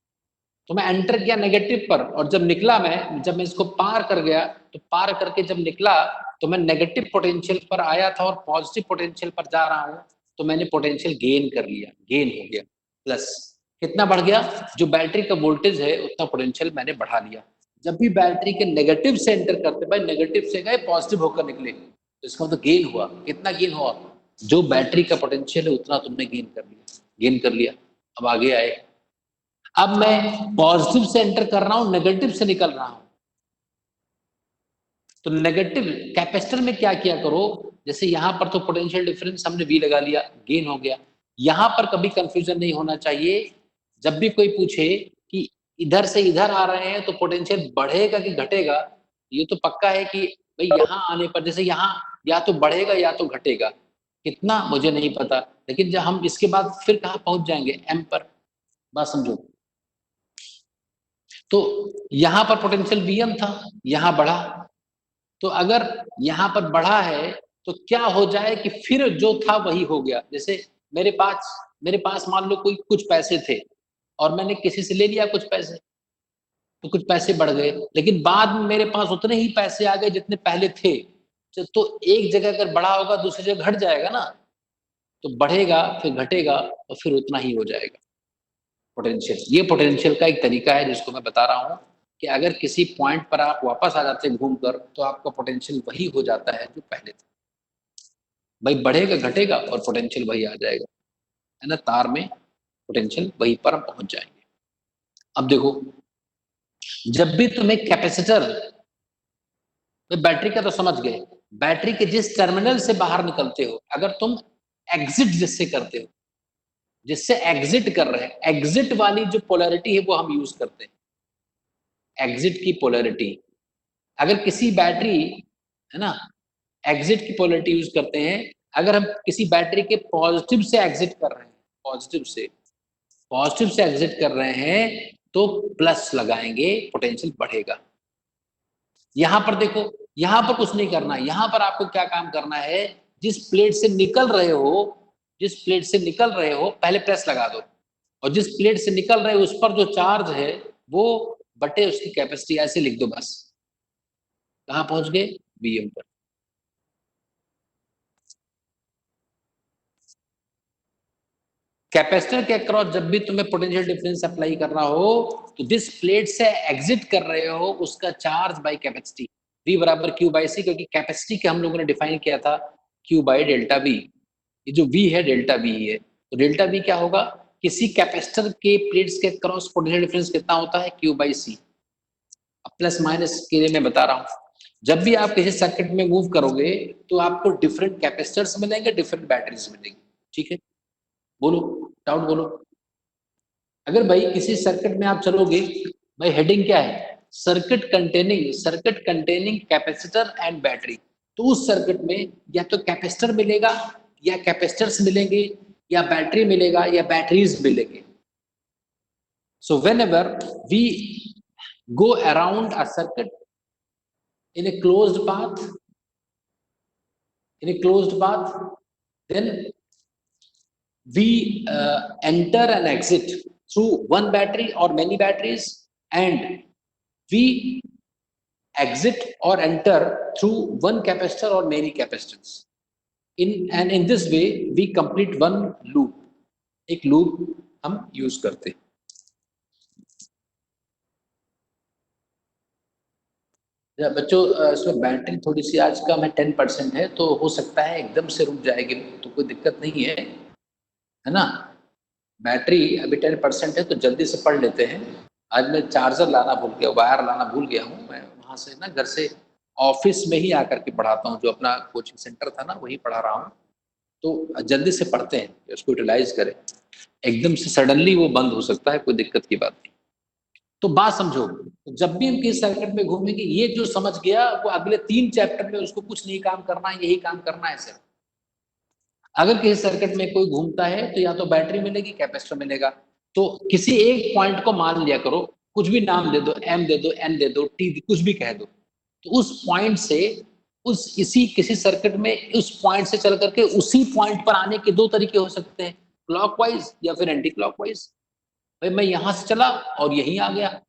तो मैं एंटर किया नेगेटिव पर और जब निकला जब मैं इसको पार कर गया, तो पार करके जब निकला तो मैं नेगेटिव पोटेंशियल पर आया था और पॉजिटिव पोटेंशियल पर जा रहा हूं, तो मैंने पोटेंशियल गेन कर लिया, गेन हो गया। प्लस कितना बढ़ गया? जो बैटरी का वोल्टेज है उतना पोटेंशियल मैंने बढ़ा लिया। जब भी बैटरी के नेगेटिव से एंटर करते, भाई नेगेटिव से गए पॉजिटिव होकर निकले, तो इसका मतलब गेन हुआ। कितना गेन हुआ? जो बैटरी का पोटेंशियल है उतना तुमने गेन कर लिया, गेन कर लिया। अब आगे आए, अब मैं पॉजिटिव से एंटर कर रहा हूं, नेगेटिव से निकल रहा हूं, तो नेगेटिव कैपेसिटर में क्या किया करो, जैसे यहां पर तो पोटेंशियल डिफरेंस हमने वी लगा लिया, गेन हो गया। यहां पर कभी कंफ्यूजन नहीं होना चाहिए। जब भी कोई पूछे कि इधर से इधर आ रहे हैं तो पोटेंशियल बढ़ेगा कि घटेगा, ये तो पक्का है कि भाई यहां आने पर जैसे यहां या तो बढ़ेगा या तो घटेगा। कितना मुझे नहीं पता, लेकिन जब हम इसके बाद फिर कहां पहुंच जाएंगे? एम पर। बात समझो, तो यहां पर पोटेंशियल Vm था, यहां बढ़ा, तो अगर यहां पर बढ़ा है तो क्या हो जाए कि फिर जो था वही हो गया। जैसे मेरे पास मान लो कोई कुछ पैसे थे और मैंने किसी से ले लिया कुछ पैसे, तो कुछ पैसे बढ़ गए, लेकिन बाद में मेरे पास उतने ही पैसे आ गए जितने पहले थे। तो एक जगह अगर बढ़ा होगा दूसरी जगह घट जाएगा ना, तो बढ़ेगा फिर घटेगा और फिर उतना ही हो जाएगा पोटेंशियल। ये पोटेंशियल का एक तरीका है जिसको मैं बता रहा हूँ कि अगर किसी पॉइंट पर आप वापस आ जाते हैं घूम कर, तो आपका पोटेंशियल वही हो जाता है जो पहले था। भाई बढ़ेगा घटेगा और पोटेंशियल वही आ जाएगा, है ना, तार में पोटेंशियल वहीं पर हम पहुंच जाएंगे। अब देखो, जब भी तुम्हें कैपेसिटर, बैटरी का तो समझ गए, बैटरी के जिस टर्मिनल से बाहर निकलते हो, अगर तुम एग्जिट जिससे करते हो, जिससे एग्जिट कर रहे हैं, एग्जिट वाली जो पोलैरिटी है वो हम यूज करते हैं। एग्जिट की पोलैरिटी, अगर किसी बैटरी, है ना, एग्जिट की पोलैरिटी यूज करते हैं। अगर हम किसी बैटरी के पॉजिटिव से एग्जिट कर रहे हैं, पॉजिटिव से एग्जिट कर रहे हैं, तो प्लस लगाएंगे, पोटेंशियल बढ़ेगा। यहां पर देखो, यहां पर कुछ नहीं करना है, यहां पर आपको क्या काम करना है, जिस प्लेट से निकल रहे हो, पहले प्लस लगा दो, और जिस प्लेट से निकल रहे हो उस पर जो चार्ज है वो बटे उसकी कैपेसिटी, ऐसे लिख दो बस। कहां पहुंच गए? Vm पर। कैपेसिटर के अक्रॉस जब भी तुम्हें पोटेंशियल डिफरेंस अप्लाई करना हो तो जिस प्लेट से एग्जिट कर रहे हो उसका चार्ज बाय कैपेसिटी V बराबर Q बाई C, क्योंकि कैपेसिटी के हम लोगों ने डिफाइन किया था Q बाई डेल्टा V। ये जो V है डेल्टा V ही है, तो डेल्टा V क्या होगा, किसी कैपेसिटर के प्लेट्स के क्रॉस पोटेंशियल डिफरेंस कितना होता है Q by C। Plus minus के लिए मैं बता रहा हूँ, जब भी आप किसी सर्किट में मूव करोगे तो आपको डिफरेंट कैपेसिटर्स मिलेंगे, डिफरेंट बैटरीज मिलेंगी, ठीक है। बोलो, डाउट बोलो। अगर भाई किसी सर्किट में आप चलोगे, भाई हेडिंग क्या है, circuit containing capacitor and battery, तो उस सर्किट में या तो कैपेसिटर मिलेगा या कैपेसिटर्स मिलेंगे या बैटरी मिलेगा या बैटरीज मिलेंगे। सो whenever we go around a circuit in a closed path, then we enter and exit through one battery or many batteries, and we exit or enter through one capacitor or many capacitors. In this way we complete one loop, एक loop हम use करते हैं। बच्चों इसमें battery थोड़ी सी आज कम है, 10% है, तो हो सकता है एकदम से रुक जाएगी तो कोई दिक्कत नहीं है ना। बैटरी अभी 10% है तो जल्दी से पढ़ लेते हैं। आज मैं चार्जर लाना भूल गया, वायर लाना भूल गया हूँ, मैं वहाँ से ना घर से ऑफिस में ही आकर के पढ़ाता हूँ, जो अपना कोचिंग सेंटर था ना वही पढ़ा रहा हूँ, तो जल्दी से पढ़ते हैं, उसको यूटिलाइज करें। एकदम से सडनली वो बंद हो सकता है, कोई दिक्कत की बात नहीं। तो बात समझो, जब भी हम किस सर्किट में घूमेंगे, ये जो समझ गया वो अगले 3 चैप्टर में उसको कुछ नहीं काम करना है, यही काम करना है सिर्फ। अगर किसी सर्किट में कोई घूमता है तो या तो बैटरी मिलेगी, कैपेसिटर मिलेगा। तो किसी एक पॉइंट को मान लिया करो, कुछ भी नाम दे दो, एम दे दो, एन दे दो, टी, कुछ भी कह दो, तो उस पॉइंट से उस इसी किसी सर्किट में उस पॉइंट से चल करके उसी पॉइंट पर आने के 2 तरीके हो सकते हैं, क्लॉकवाइज या फिर एंटी क्लॉकवाइज। भाई मैं यहां से चला और यहीं आ गया,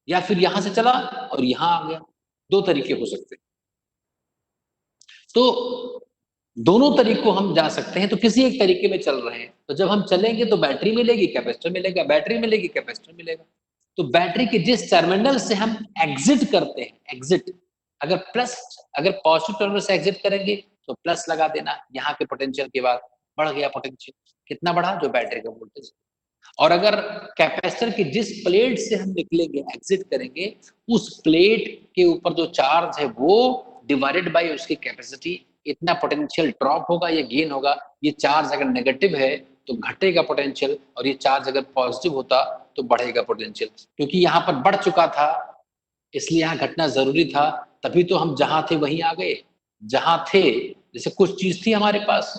या फिर यहां से चला और यहां आ गया, 2 तरीके हो सकते हैं। तो दोनों तरीकों हम जा सकते हैं, तो किसी एक तरीके में चल रहे हैं, तो जब हम चलेंगे तो बैटरी मिलेगी, कैपेसिटर मिलेगा, बैटरी मिलेगी, कैपेसिटर मिलेगा। तो बैटरी के जिस टर्मिनल से हम एग्जिट करते हैं, एग्जिट, अगर पॉजिटिव टर्मिनल से एग्जिट करेंगे तो प्लस लगा देना, यहाँ के पोटेंशियल के बाद बढ़ गया पोटेंशियल, कितना बढ़ा, जो बैटरी का वोल्टेज। और अगर कैपेसिटर की जिस प्लेट से हम निकलेंगे, एग्जिट करेंगे, उस प्लेट के ऊपर जो चार्ज है वो डिवाइडेड बाय उसकी कैपेसिटी, इतना पोटेंशियल ड्रॉप होगा या गेन होगा। ये चार्ज अगर नेगेटिव है तो घटेगा पोटेंशियल, और ये चार्ज अगर पॉजिटिव होता तो बढ़ेगा पोटेंशियल। क्योंकि यहाँ पर बढ़ चुका था इसलिए यहाँ घटना जरूरी था, तभी तो हम जहां थे वहीं आ गए। जहां थे, जैसे कुछ चीज थी हमारे पास,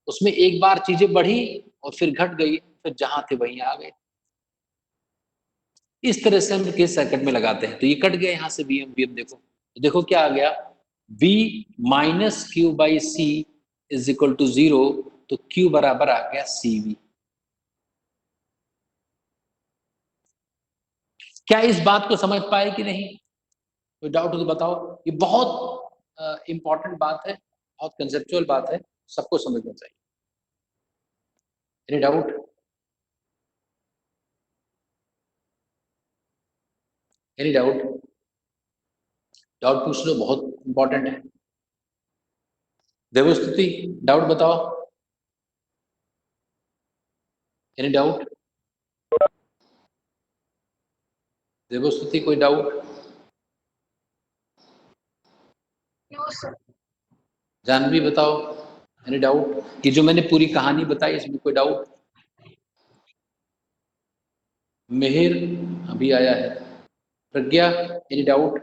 उसमें एक बार चीजें बढ़ी और फिर घट गई, फिर जहां थे वहीं आ गए। इस तरह से हम केस सर्किट में लगाते हैं। तो ये कट गया यहाँ से वीएम, देखो तो देखो क्या आ गया, V minus Q by C is equal to 0, तो Q बराबर आ गया CV। क्या इस बात को समझ पाए कि नहीं, कोई डाउट हो तो बताओ। ये बहुत इंपॉर्टेंट बात है, बहुत कंसेप्चुअल बात है, सबको समझना चाहिए। Any doubt? Any doubt? Doubt पूछ लो, बहुत इंपॉर्टेंट है। देवस्तुति, डाउट बताओ। Any doubt? देवस्तुति, कोई डाउट? जानवी बताओ, एनी डाउट? ये जो मैंने पूरी कहानी बताई इसमें कोई डाउट? मिहिर अभी आया है। प्रज्ञा, any doubt?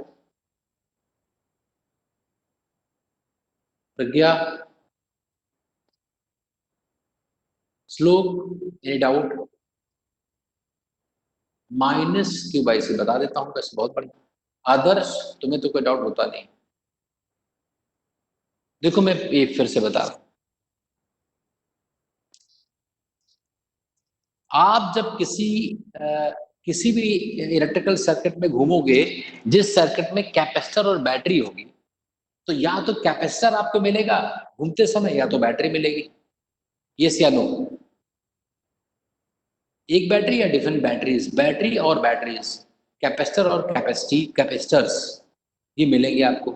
Pragya, Shlok, any doubt? Minus Q by से बता देता हूँ, वैसे बहुत बढ़िया। आदर्श, तुम्हें तो कोई डाउट होता नहीं। देखो मैं ये फिर से बता रहा हूं, आप जब किसी भी इलेक्ट्रिकल सर्किट में घूमोगे, जिस सर्किट में कैपेसिटर और बैटरी होगी, तो या तो कैपेसिटर आपको मिलेगा घूमते समय, या तो बैटरी मिलेगी। यस या नो? एक बैटरी या डिफरेंट बैटरीज, बैटरी और बैटरीज, कैपेसिटर और कैपेसिटर्स, ये मिलेंगे आपको।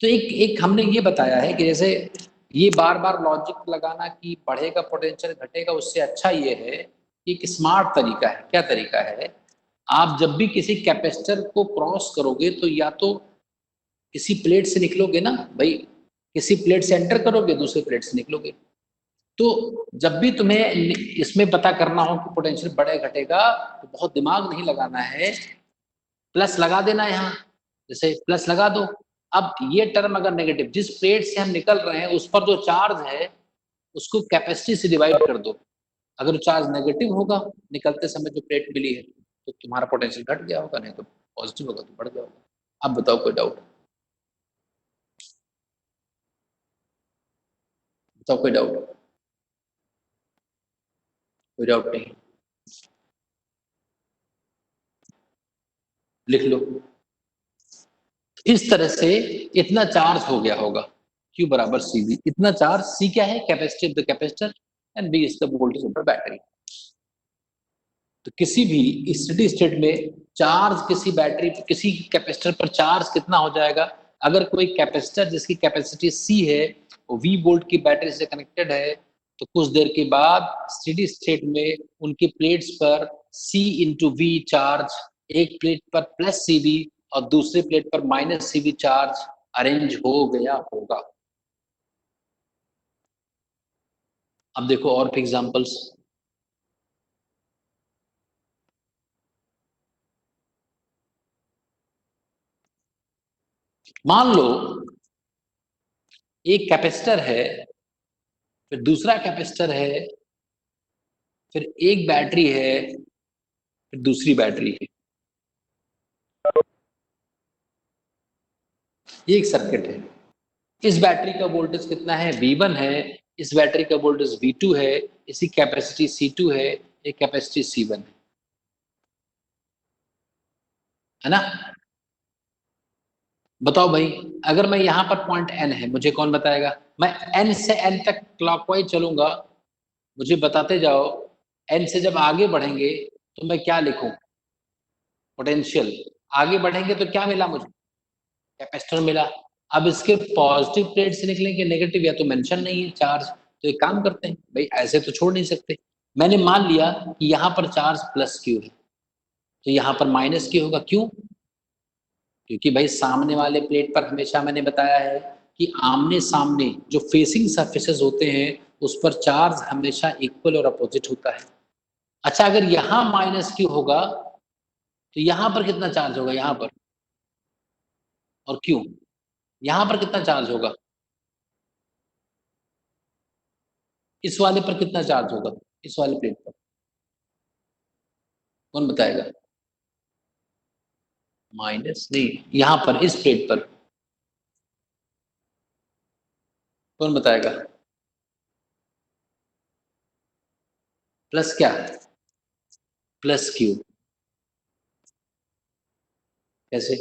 तो एक एक हमने ये बताया है कि जैसे ये बार बार लॉजिक लगाना कि बढ़ेगा पोटेंशियल घटेगा, उससे अच्छा ये है कि एक स्मार्ट तरीका है। क्या तरीका है? आप जब भी किसी कैपेसिटर को क्रॉस करोगे तो या तो किसी प्लेट से निकलोगे ना भाई, किसी प्लेट से एंटर करोगे, दूसरे प्लेट से निकलोगे। तो जब भी तुम्हें इसमें पता करना हो कि पोटेंशियल बढ़े घटेगा, तो बहुत दिमाग नहीं लगाना है, प्लस लगा देना यहाँ, जैसे प्लस लगा दो। अब ये टर्म अगर नेगेटिव, जिस प्लेट से हम निकल रहे हैं उस पर जो चार्ज है उसको कैपेसिटी से डिवाइड कर दो। अगर चार्ज नेगेटिव होगा निकलते समय जो प्लेट मिली है, तो तुम्हारा पोटेंशियल घट गया होगा, नहीं तो पॉजिटिव होगा तो बढ़ गया होगा। अब बताओ कोई डाउट? बताओ कोई डाउट? कोई डाउट नहीं? लिख लो। इस तरह से इतना चार्ज हो गया होगा, Q बराबर CV। इतना चार्ज, C क्या है? Capacity of the capacitor, and B is the voltage of the battery. तो किसी भी स्टेडी स्टेट में चार्ज किसी बैटरी, किसी कैपेसिटर पर चार्ज कितना हो जाएगा? अगर कोई कैपेसिटर जिसकी कैपेसिटी C है, वो V वोल्ट की बैटरी से कनेक्टेड है, तो कुछ देर के बाद स्टेडी स्टेट में उनकी प्लेट्स पर C इंटू V चार्ज, एक प्लेट पर प्लस CV और दूसरे प्लेट पर माइनस CV चार्ज अरेंज हो गया होगा। अब देखो और एग्जांपल्स। मान लो एक कैपेसिटर है, फिर दूसरा कैपेसिटर है, फिर एक बैटरी है, फिर दूसरी बैटरी है। ये एक सर्किट है। इस बैटरी का वोल्टेज कितना है? V1 है। इस बैटरी का वोल्टेज V2 है। इसी कैपेसिटी C2 है। एक कैपेसिटी C1 है ना? बताओ भाई, अगर मैं यहाँ पर पॉइंट N है, मुझे कौन बताएगा? मैं N से N तक क्लॉकवाइज चलूंगा, मुझे बताते जाओ। N से जब आगे बढ़ेंगे तो मैं क्या लिखूं? पोटेंशियल। आगे बढ़ेंगे तो क्या मिला मुझे? कैपेसिटर मिला। अब इसके पॉजिटिव प्लेट से निकलेंगे नेगेटिव, या तो मेंशन नहीं है चार्ज, तो एक काम करते हैं भाई, ऐसे तो छोड़ नहीं सकते। मैंने मान लिया कि यहाँ पर चार्ज प्लस क्यू है, तो यहाँ पर माइनस क्यू होगा। क्यों? क्योंकि भाई सामने वाले प्लेट पर हमेशा मैंने बताया है कि आमने सामने जो फेसिंग सरफेसेस होते हैं उस पर चार्ज हमेशा इक्वल और अपोजिट होता है। अच्छा, अगर यहाँ माइनस क्यू होगा तो यहाँ पर कितना चार्ज होगा? यहाँ पर और क्यों, यहाँ पर कितना चार्ज होगा? इस वाले पर कितना चार्ज होगा? इस वाले प्लेट पर कौन बताएगा? माइनस नहीं, यहाँ पर इस प्लेट पर कौन बताएगा? प्लस क्या? Plus Q. कैसे?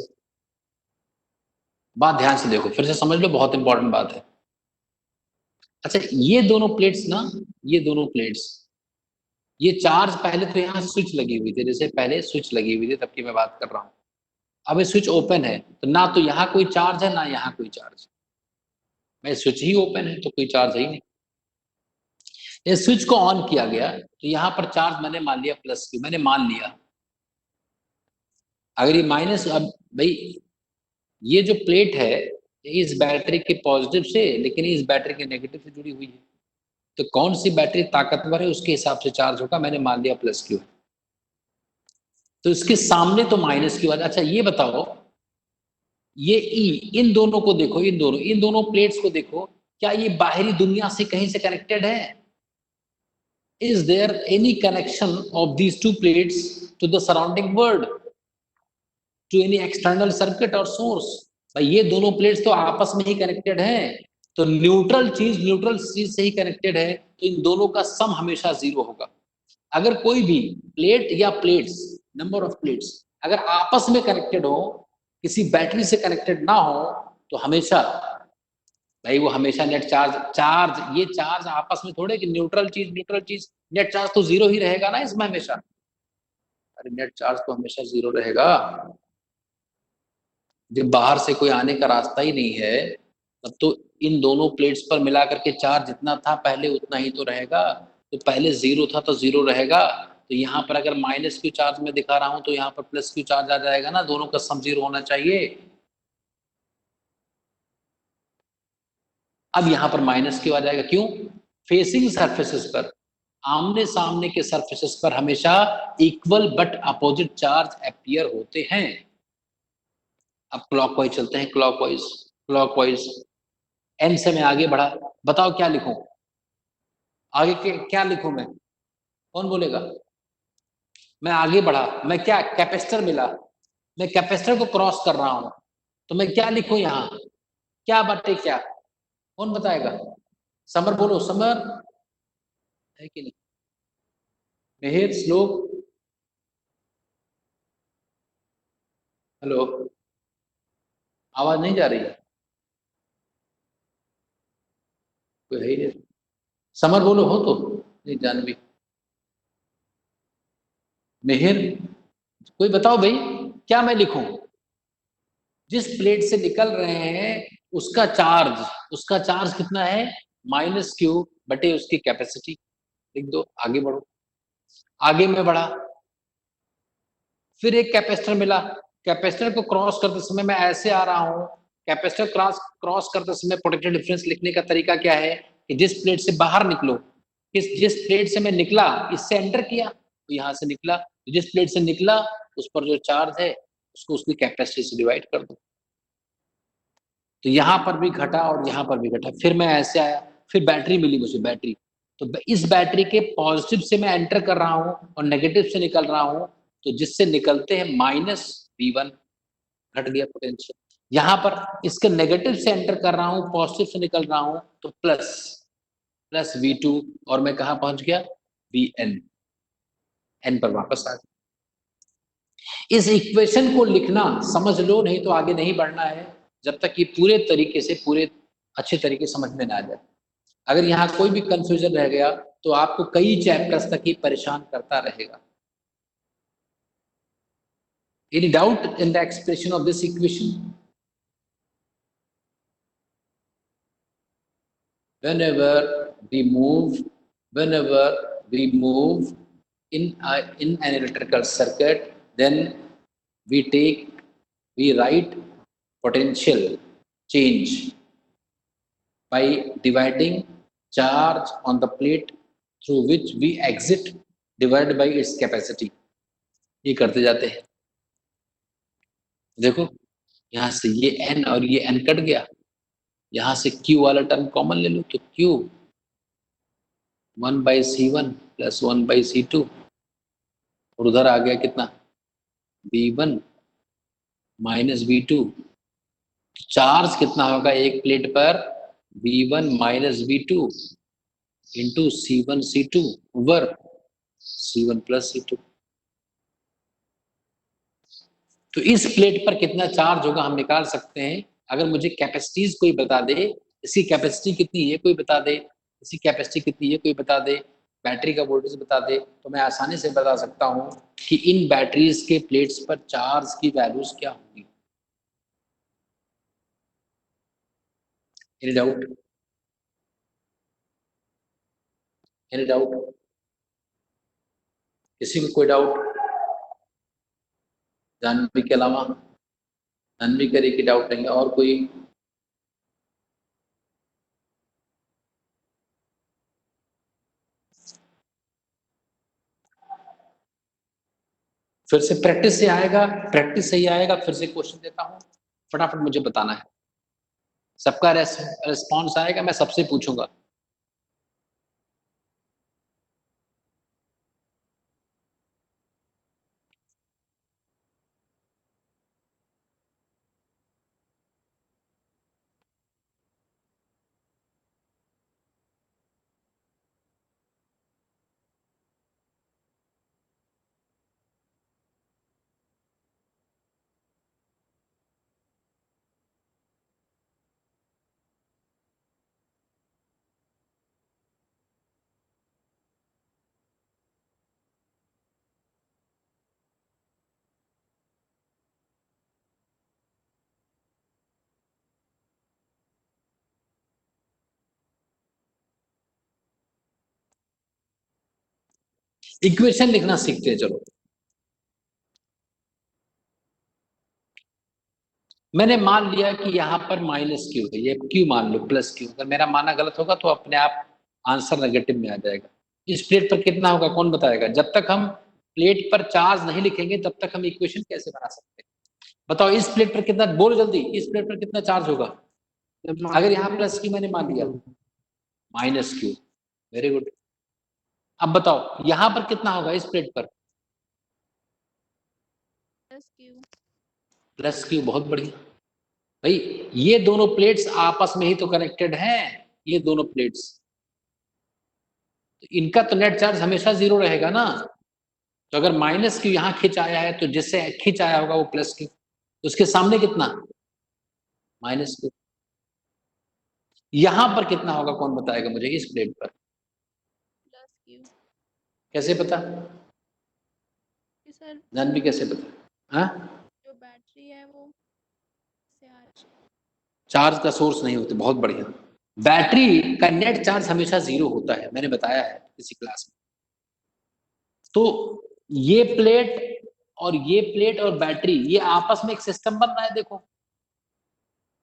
बात ध्यान से देखो, फिर से समझ लो, बहुत इंपॉर्टेंट बात है। अच्छा, ये दोनों प्लेट्स ना, ये दोनों प्लेट्स, ये चार्ज पहले तो यहाँ स्विच लगी हुई थी, जैसे पहले स्विच लगी हुई थी तब की मैं बात कर रहा हूँ। अब ये स्विच ओपन है तो ना तो यहाँ कोई चार्ज है ना यहाँ कोई चार्ज। मैं स्विच ही ओपन है तो कोई चार्ज है ही नहीं। ये स्विच को ऑन किया गया तो यहाँ पर चार्ज मैंने मान लिया प्लस क्यू, मैंने मान लिया। अगर ये माइनस, अब भाई ये जो प्लेट है इस बैटरी के पॉजिटिव से, लेकिन इस बैटरी के नेगेटिव से जुड़ी हुई है, तो कौन सी बैटरी ताकतवर है उसके हिसाब से चार्ज होगा। मैंने मान लिया प्लस क्यू, तो इसके सामने तो माइनस क्यू। अच्छा ये बताओ, ये ई, इन दोनों को देखो, इन दोनों प्लेट्स को देखो, क्या ये बाहरी दुनिया से कहीं से कनेक्टेड है? Is there any connection of these two plates to the surrounding world, to any external circuit और सोर्स? भाई ये दोनों प्लेट्स तो आपस में ही कनेक्टेड हैं, तो न्यूट्रल चीज से ही कनेक्टेड है, तो इन दोनों का सम हमेशा जीरो होगा। अगर कोई भी प्लेट या प्लेट्स, नंबर ऑफ प्लेट्स अगर आपस में कनेक्टेड हो, किसी बैटरी से कनेक्टेड ना हो, तो हमेशा भाई वो हमेशा नेट चार्ज, ये चार्ज आपस में थोड़े कि न्यूट्रल चीज, नेट चार्ज तो जीरो ही रहेगा ना इसमें हमेशा। अरे नेट चार्ज तो हमेशा जीरो रहेगा। जब बाहर से कोई आने का रास्ता ही नहीं है, तब तो इन दोनों प्लेट्स पर मिला करके चार्ज जितना था पहले उतना ही तो रहेगा। तो पहले जीरो था तो जीरो रहेगा। तो यहाँ पर अगर माइनस क्यू चार्ज में दिखा रहा हूं तो यहाँ पर प्लस क्यू चार्ज आ जाएगा ना, दोनों का सम जीरो होना चाहिए। अब यहाँ पर माइनस क्यू आ जाएगा, क्यों? फेसिंग सरफेसेस पर, आमने सामने के सरफेसेस पर हमेशा equal but opposite charge appear होते हैं। अब क्लॉकवाइज चलते हैं, क्लॉकवाइज एन से मैं आगे बढ़ा, बताओ क्या लिखूं? आगे क्या लिखूं मैं? कौन बोलेगा? मैं आगे बढ़ा, मैं क्या कैपेसिटर मिला, मैं कैपेसिटर को क्रॉस कर रहा हूं, तो मैं क्या लिखूं यहाँ? क्या बटे क्या? कौन बताएगा? समर बोलो, समर है कि नहीं? मिहिर, श्लोक, हेलो, आवाज नहीं जा रही है? कोई है ही नहीं। समर बोलो, हो तो नहीं, जानवी, मिहिर, कोई बताओ भाई, क्या मैं लिखूं? जिस प्लेट से निकल रहे हैं उसका चार्ज कितना है? माइनस क्यू बटे उसकी कैपेसिटी। लिख दो, आगे बढ़ो। आगे मैं बढ़ा, फिर एक कैपेसिटर मिला, कैपेसिटर को क्रॉस करते समय मैं ऐसे आ रहा हूं। कैपेसिटर क्रॉस क्रॉस करते समय पोटेंशियल डिफरेंस लिखने का तरीका क्या है कि जिस प्लेट से बाहर निकलो, जिस प्लेट से मैं निकला, इससे एंटर किया तो यहां से निकला, जिस प्लेट से निकला उस पर जो चार्ज है उसको उसकी कैपेसिटी से डिवाइड कर दो। तो यहाँ पर भी घटा और यहाँ पर भी घटा, फिर मैं ऐसे आया, फिर बैटरी मिली मुझे, बैटरी। तो इस बैटरी के पॉजिटिव से मैं एंटर कर रहा हूँ और नेगेटिव से निकल रहा हूँ, तो जिससे निकलते हैं माइनस V1, घट गया पोटेंशियल। यहाँ पर इसके नेगेटिव से एंटर कर रहा हूँ, पॉजिटिव से निकल रहा हूँ, तो प्लस प्लस V2, और मैं कहाँ पहुंच गया? Vn, n पर वापस आ गया। इस इक्वेशन को लिखना समझ लो, नहीं तो आगे नहीं बढ़ना है जब तक ये पूरे तरीके से, पूरे अच्छे तरीके समझ में ना आ जाए। अगर यहाँ कोई भी कंफ्यूजन रह गया तो आपको कई चैप्टर्स तक ही परेशान करता रहेगा। Any doubt in the expression of this equation? whenever we move whenever we move in an electrical circuit, then we take we write potential change by dividing charge on the plate through which we exit divided by its capacity। ये करते जाते हैं। देखो, यहाँ से ये n और ये n कट गया, यहाँ से q वाला टर्म कॉमन ले लो तो q 1/C1 प्लस 1/C2, और उधर आ गया कितना? V1 minus V2। चार्ज कितना होगा एक प्लेट पर? V1 minus V2 into C1 C2 over C1 plus C2। तो इस प्लेट पर कितना चार्ज होगा हम निकाल सकते हैं। अगर मुझे कैपेसिटीज कोई बता दे, इसकी कैपेसिटी कितनी है कोई बता दे, इसकी कैपेसिटी कितनी है कोई बता दे, बैटरी का वोल्टेज बता दे, तो मैं आसानी से बता सकता हूं कि इन बैटरीज के प्लेट्स पर चार्ज की वैल्यूज क्या होगी। Any doubt? Any doubt? किसी को कोई डाउट? जानवी के अलावा? जानवी करे कि डाउट नहीं है और कोई? फिर से प्रैक्टिस से आएगा, प्रैक्टिस से ही आएगा। फिर से क्वेश्चन देता हूँ, फटाफट मुझे बताना है। सबका रेस्पॉन्स आएगा, मैं सबसे पूछूंगा। इक्वेशन लिखना सीखते हैं। चलो, मैंने मान लिया कि यहाँ पर माइनस क्यू है, ये क्यू मान लो, प्लस क्यू। अगर मेरा मानना गलत होगा तो अपने आप आंसर नेगेटिव में आ जाएगा। इस प्लेट पर कितना होगा कौन बताएगा? जब तक हम प्लेट पर चार्ज नहीं लिखेंगे तब तक हम इक्वेशन कैसे बना सकते हैं? बताओ, इस प्लेट पर कितना, बोलो जल्दी, इस प्लेट पर कितना चार्ज होगा? अगर यहाँ प्लस क्यू मैंने मान लिया, माइनस क्यू, वेरी गुड। अब बताओ यहाँ पर कितना होगा इस प्लेट पर? प्लस क्यू, बहुत बढ़िया भाई। ये दोनों प्लेट्स आपस में ही तो कनेक्टेड हैं, ये दोनों प्लेट्स, तो इनका तो नेट चार्ज हमेशा जीरो रहेगा ना। तो अगर माइनस क्यू यहाँ खिंच आया है तो जिससे खिंच आया होगा वो प्लस क्यू, तो उसके सामने कितना? Minus Q. यहां पर कितना होगा कौन बताएगा मुझे इस प्लेट पर? Plus Q. कैसे पता? सर जानवी कैसे पता? हाँ, जो बैटरी है वो से आ रही है। चार्ज का सोर्स नहीं होते, बहुत बढ़िया। बैटरी का नेट चार्ज हमेशा जीरो होता है, मैंने बताया है किसी क्लास में। तो ये प्लेट और बैटरी, ये आपस में एक सिस्टम बन रहा है, देखो।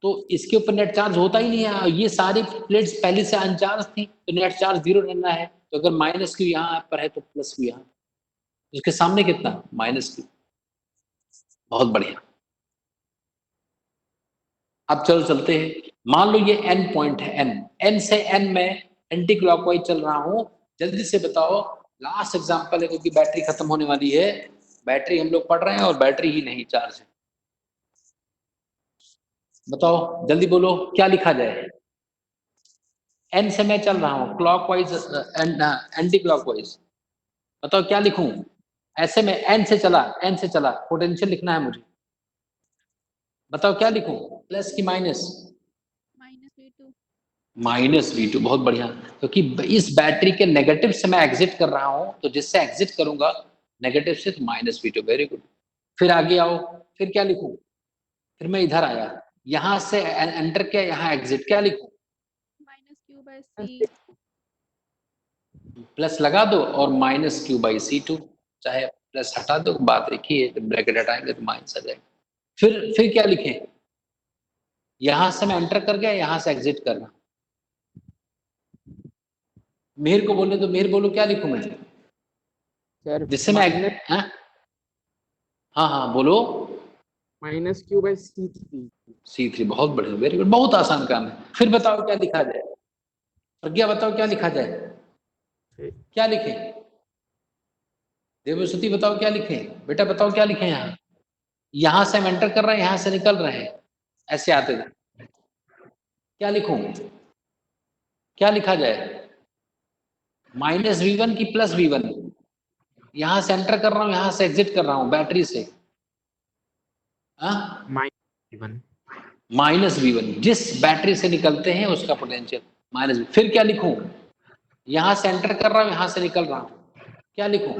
तो इसके ऊपर नेट चार्ज होता ही नहीं है, ये सारी प्लेट्स पहले से अनचार्ज थी, तो नेट चार्ज जीरो रहना है। तो अगर माइनस क्यू यहाँ पर है तो प्लस क्यू यहाँ, इसके सामने कितना? Minus Q. बहुत बढ़िया। अब चलो चलते हैं। मान लो ये n पॉइंट है, n से n में एंटी क्लॉकवाइज चल रहा हूं। जल्दी से बताओ, लास्ट एग्जांपल है क्योंकि बैटरी खत्म होने वाली है। बैटरी हम लोग पढ़ रहे हैं और बैटरी ही नहीं चार्ज है। बताओ जल्दी बोलो, क्या लिखा जाए? n से मैं चल रहा हूं क्लॉकवाइज, एंटी क्लॉकवाइज। बताओ क्या लिखूं? ऐसे में n से चला, पोटेंशियल लिखना है मुझे। बताओ क्या लिखूं, प्लस की माइनस? -v2। -v2, बहुत बढ़िया। क्योंकि इस बैटरी के नेगेटिव से मैं एग्जिट कर रहा हूं, तो जिससे एग्जिट करूंगा नेगेटिव से, तो -v2, वेरी गुड। फिर आगे आओ, फिर क्या लिखूं? फिर मैं इधर आया, यहां से एंटर किया, यहां एग्जिट, क्या लिखूं? -q/c। प्लस लगा दो और -q/c2, चाहे प्लस हटा दो, बात एक ही है। जब ब्रैकेट हटाएंगे तो माइनस आ जाएगा। फिर क्या लिखें? यहां से मैं एंटर कर गया, यहां से एग्जिट कर रहा। मेहर को बोलने दो, मेहर बोलो क्या लिखूं मैं? सर जिससे मैं हाँ हाँ बोलो। -q/c3। C3, बहुत बढ़िया, वेरी गुड, बहुत आसान काम है। फिर बताओ क्या लिखा जाए? प्रज्ञा बताओ क्या लिखा जाए? क्या लिखें? देवश्रुति बताओ क्या लिखें? बेटा बताओ क्या लिखें? यहां से हम एंटर कर रहे हैं, यहां से निकल रहे हैं, ऐसे आते थे। क्या लिखूं? क्या लिखा जाए? -v1 की +v1? यहां से एंटर कर रहा हूं, यहां से एग्जिट कर रहा हूं बैटरी से। -v1। -v1, जिस बैटरी से निकलते हैं उसका पोटेंशियल -v। फिर क्या लिखूं? यहां से एंटर कर रहा हूं, यहां से निकल रहा हूं, क्या लिखूं?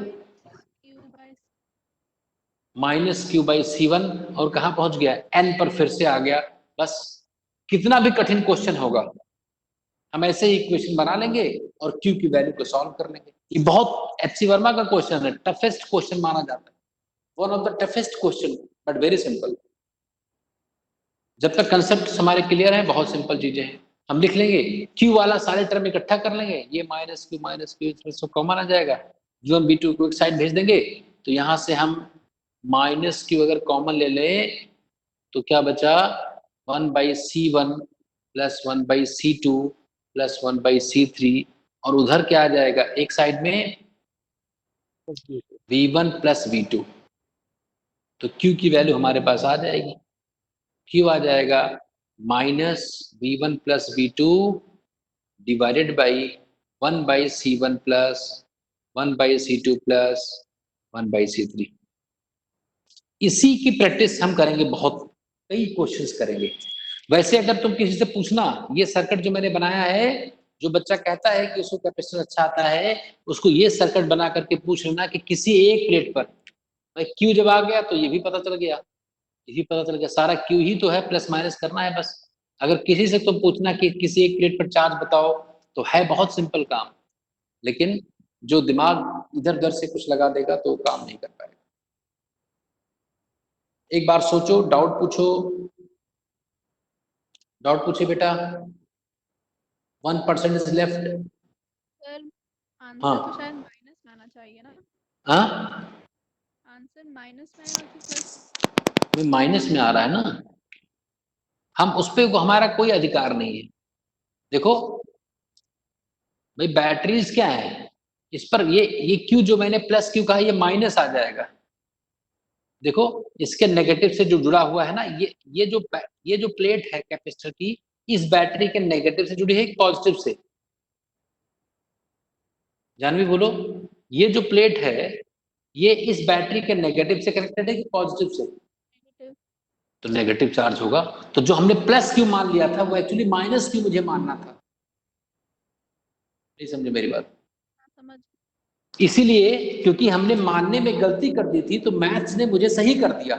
-q/c1। और कहां पहुंच गया? n पर फिर से आ गया। बस, कितना भी कठिन क्वेश्चन होगा हम ऐसे ही इक्वेशन बना लेंगे और q की वैल्यू को सॉल्व कर लेंगे। ये बहुत एचसी वर्मा का क्वेश्चन है, टफेस्ट क्वेश्चन माना जाता है, one of the toughest question, but very simple. जब तक कंसेप्ट हमारे क्लियर है, बहुत सिंपल चीजें हैं। हम लिख लेंगे q वाला सारे टर्म इकट्ठा कर लेंगे, ये -q इसमें कॉमन आ जाएगा। v1 v2 को एक साइड भेज देंगे, तो यहां से हम -q अगर कॉमन ले लें तो क्या बचा? 1/c1 plus 1/c2 plus 1/c3, और उधर क्या आ जाएगा एक साइड में? v1 plus v2। तो q की वैल्यू हमारे पास आ जाएगी, q आ जाएगा -v1 plus v2 divided by 1/c1 plus 1/c2 plus 1/c3। इसी की प्रैक्टिस हम करेंगे, बहुत कई क्वेश्चंस करेंगे। वैसे अगर तुम किसी से पूछना, ये सर्किट जो मैंने बनाया है, जो बच्चा कहता है कि उसको कैपेसिटेंस अच्छा आता है, उसको ये सर्किट बना करके पूछ लेना कि किसी एक प्लेट पर, भाई क्यू जब आ गया तो ये भी पता चल गया, ये भी पता चल गया, सारा क्यू ही तो है, प्लस माइनस करना है बस। अगर किसी से तुम पूछना कि किसी एक प्लेट पर चार्ज बताओ, तो है बहुत सिंपल काम, लेकिन जो दिमाग इधर उधर से कुछ लगा देगा तो काम नहीं कर पाएगा। एक बार सोचो, डाउट पूछो, डाउट पूछे बेटा। 1% इज लेफ्ट। सर आंसर हाँ तो शायद माइनस में आना चाहिए ना। हाँ, आंसर माइनस में आएगा कि प्लस? माइनस में आ रहा है ना, हम उस पे हमारा कोई अधिकार नहीं है। देखो भाई बैटरीज क्या है, इस पर ये क्यू जो मैंने प्लस क्यू कहा ये माइनस आ जाएगा। देखो इसके नेगेटिव से जो जुड़ा हुआ है ना, ये जो प्लेट है कैपेसिटर की, इस बैटरी के नेगेटिव से जुड़ी है कि पॉजिटिव से? जानवी बोलो, ये जो प्लेट है ये इस बैटरी के नेगेटिव से कनेक्टेड है कि पॉजिटिव से? नेगेटिव। तो नेगेटिव चार्ज होगा। तो जो हमने प्लस क्यू मान लिया था वो एक्चुअली माइनस क्यू मुझे मानना था। नहीं समझे मेरी बात? हाँ, समझ। इसीलिए क्योंकि हमने मानने में गलती कर दी थी तो मैथ्स ने मुझे सही कर दिया।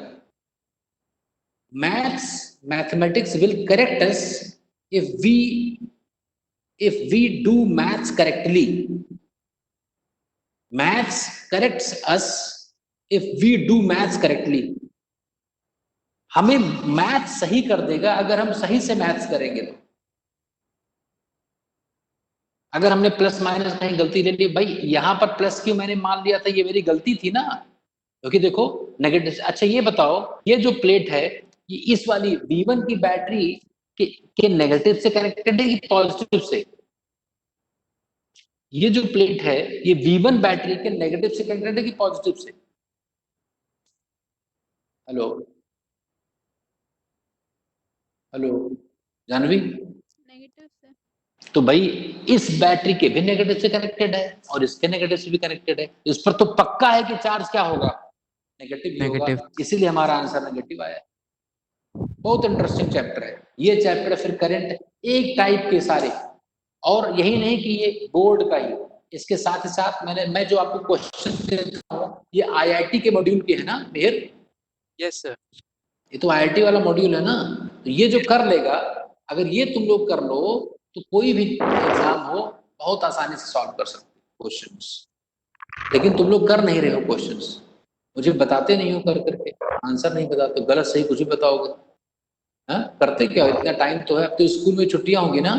Mathematics will correct us if we do maths correctly. Maths corrects us if we do maths correctly. हमें मैथ्स सही कर देगा अगर हम सही से मैथ्स करेंगे। तो अगर हमने प्लस माइनस कहीं गलती ले ली, भाई यहां पर प्लस क्यों मैंने मान लिया था, ये मेरी गलती थी ना, क्योंकि देखो नेगेटिव। अच्छा ये बताओ, ये जो प्लेट है ये इस वाली V1 की बैटरी के नेगेटिव से कनेक्टेड है कि पॉजिटिव से? ये जो प्लेट है ये V1 बैटरी के नेगेटिव से कनेक्टेड है कि पॉजिटिव से? हेलो हेलो जानवी, नेगेटिव से। तो भाई इस बैटरी के भी नेगेटिव से कनेक्टेड है और इसके नेगेटिव से भी कनेक्टेड है। इस पर तो पक्का है कि चार्ज क्या होगा, नेगेटिव ही होगा। नेगेटिव। इसीलिए हमारा आंसर नेगेटिव आया। बहुत इंटरेस्टिंग चैप्टर है ये चैप्टर। फिर करंट एक टाइप के सारे, और यही नहीं कि ये बोर्ड का ही, इसके साथ ही साथ मैं जो आपको क्वेश्चन देता हूँ ये IIT के मॉड्यूल के है ना मेहर? Yes sir. ये तो IIT वाला मॉड्यूल है ना, तो ये जो कर लेगा, अगर ये तुम लोग कर लो तो कोई भी एग्जाम हो बहुत आसानी से सॉल्व कर सकते हो क्वेश्चंस। लेकिन तुम लोग कर नहीं रहे हो क्वेश्चंस, मुझे बताते नहीं हो कर करके, आंसर नहीं बताते, गलत सही कुछ भी बताओगे। हाँ करते क्या हो, इतना टाइम तो है। अब तो स्कूल में छुट्टियां होंगी ना,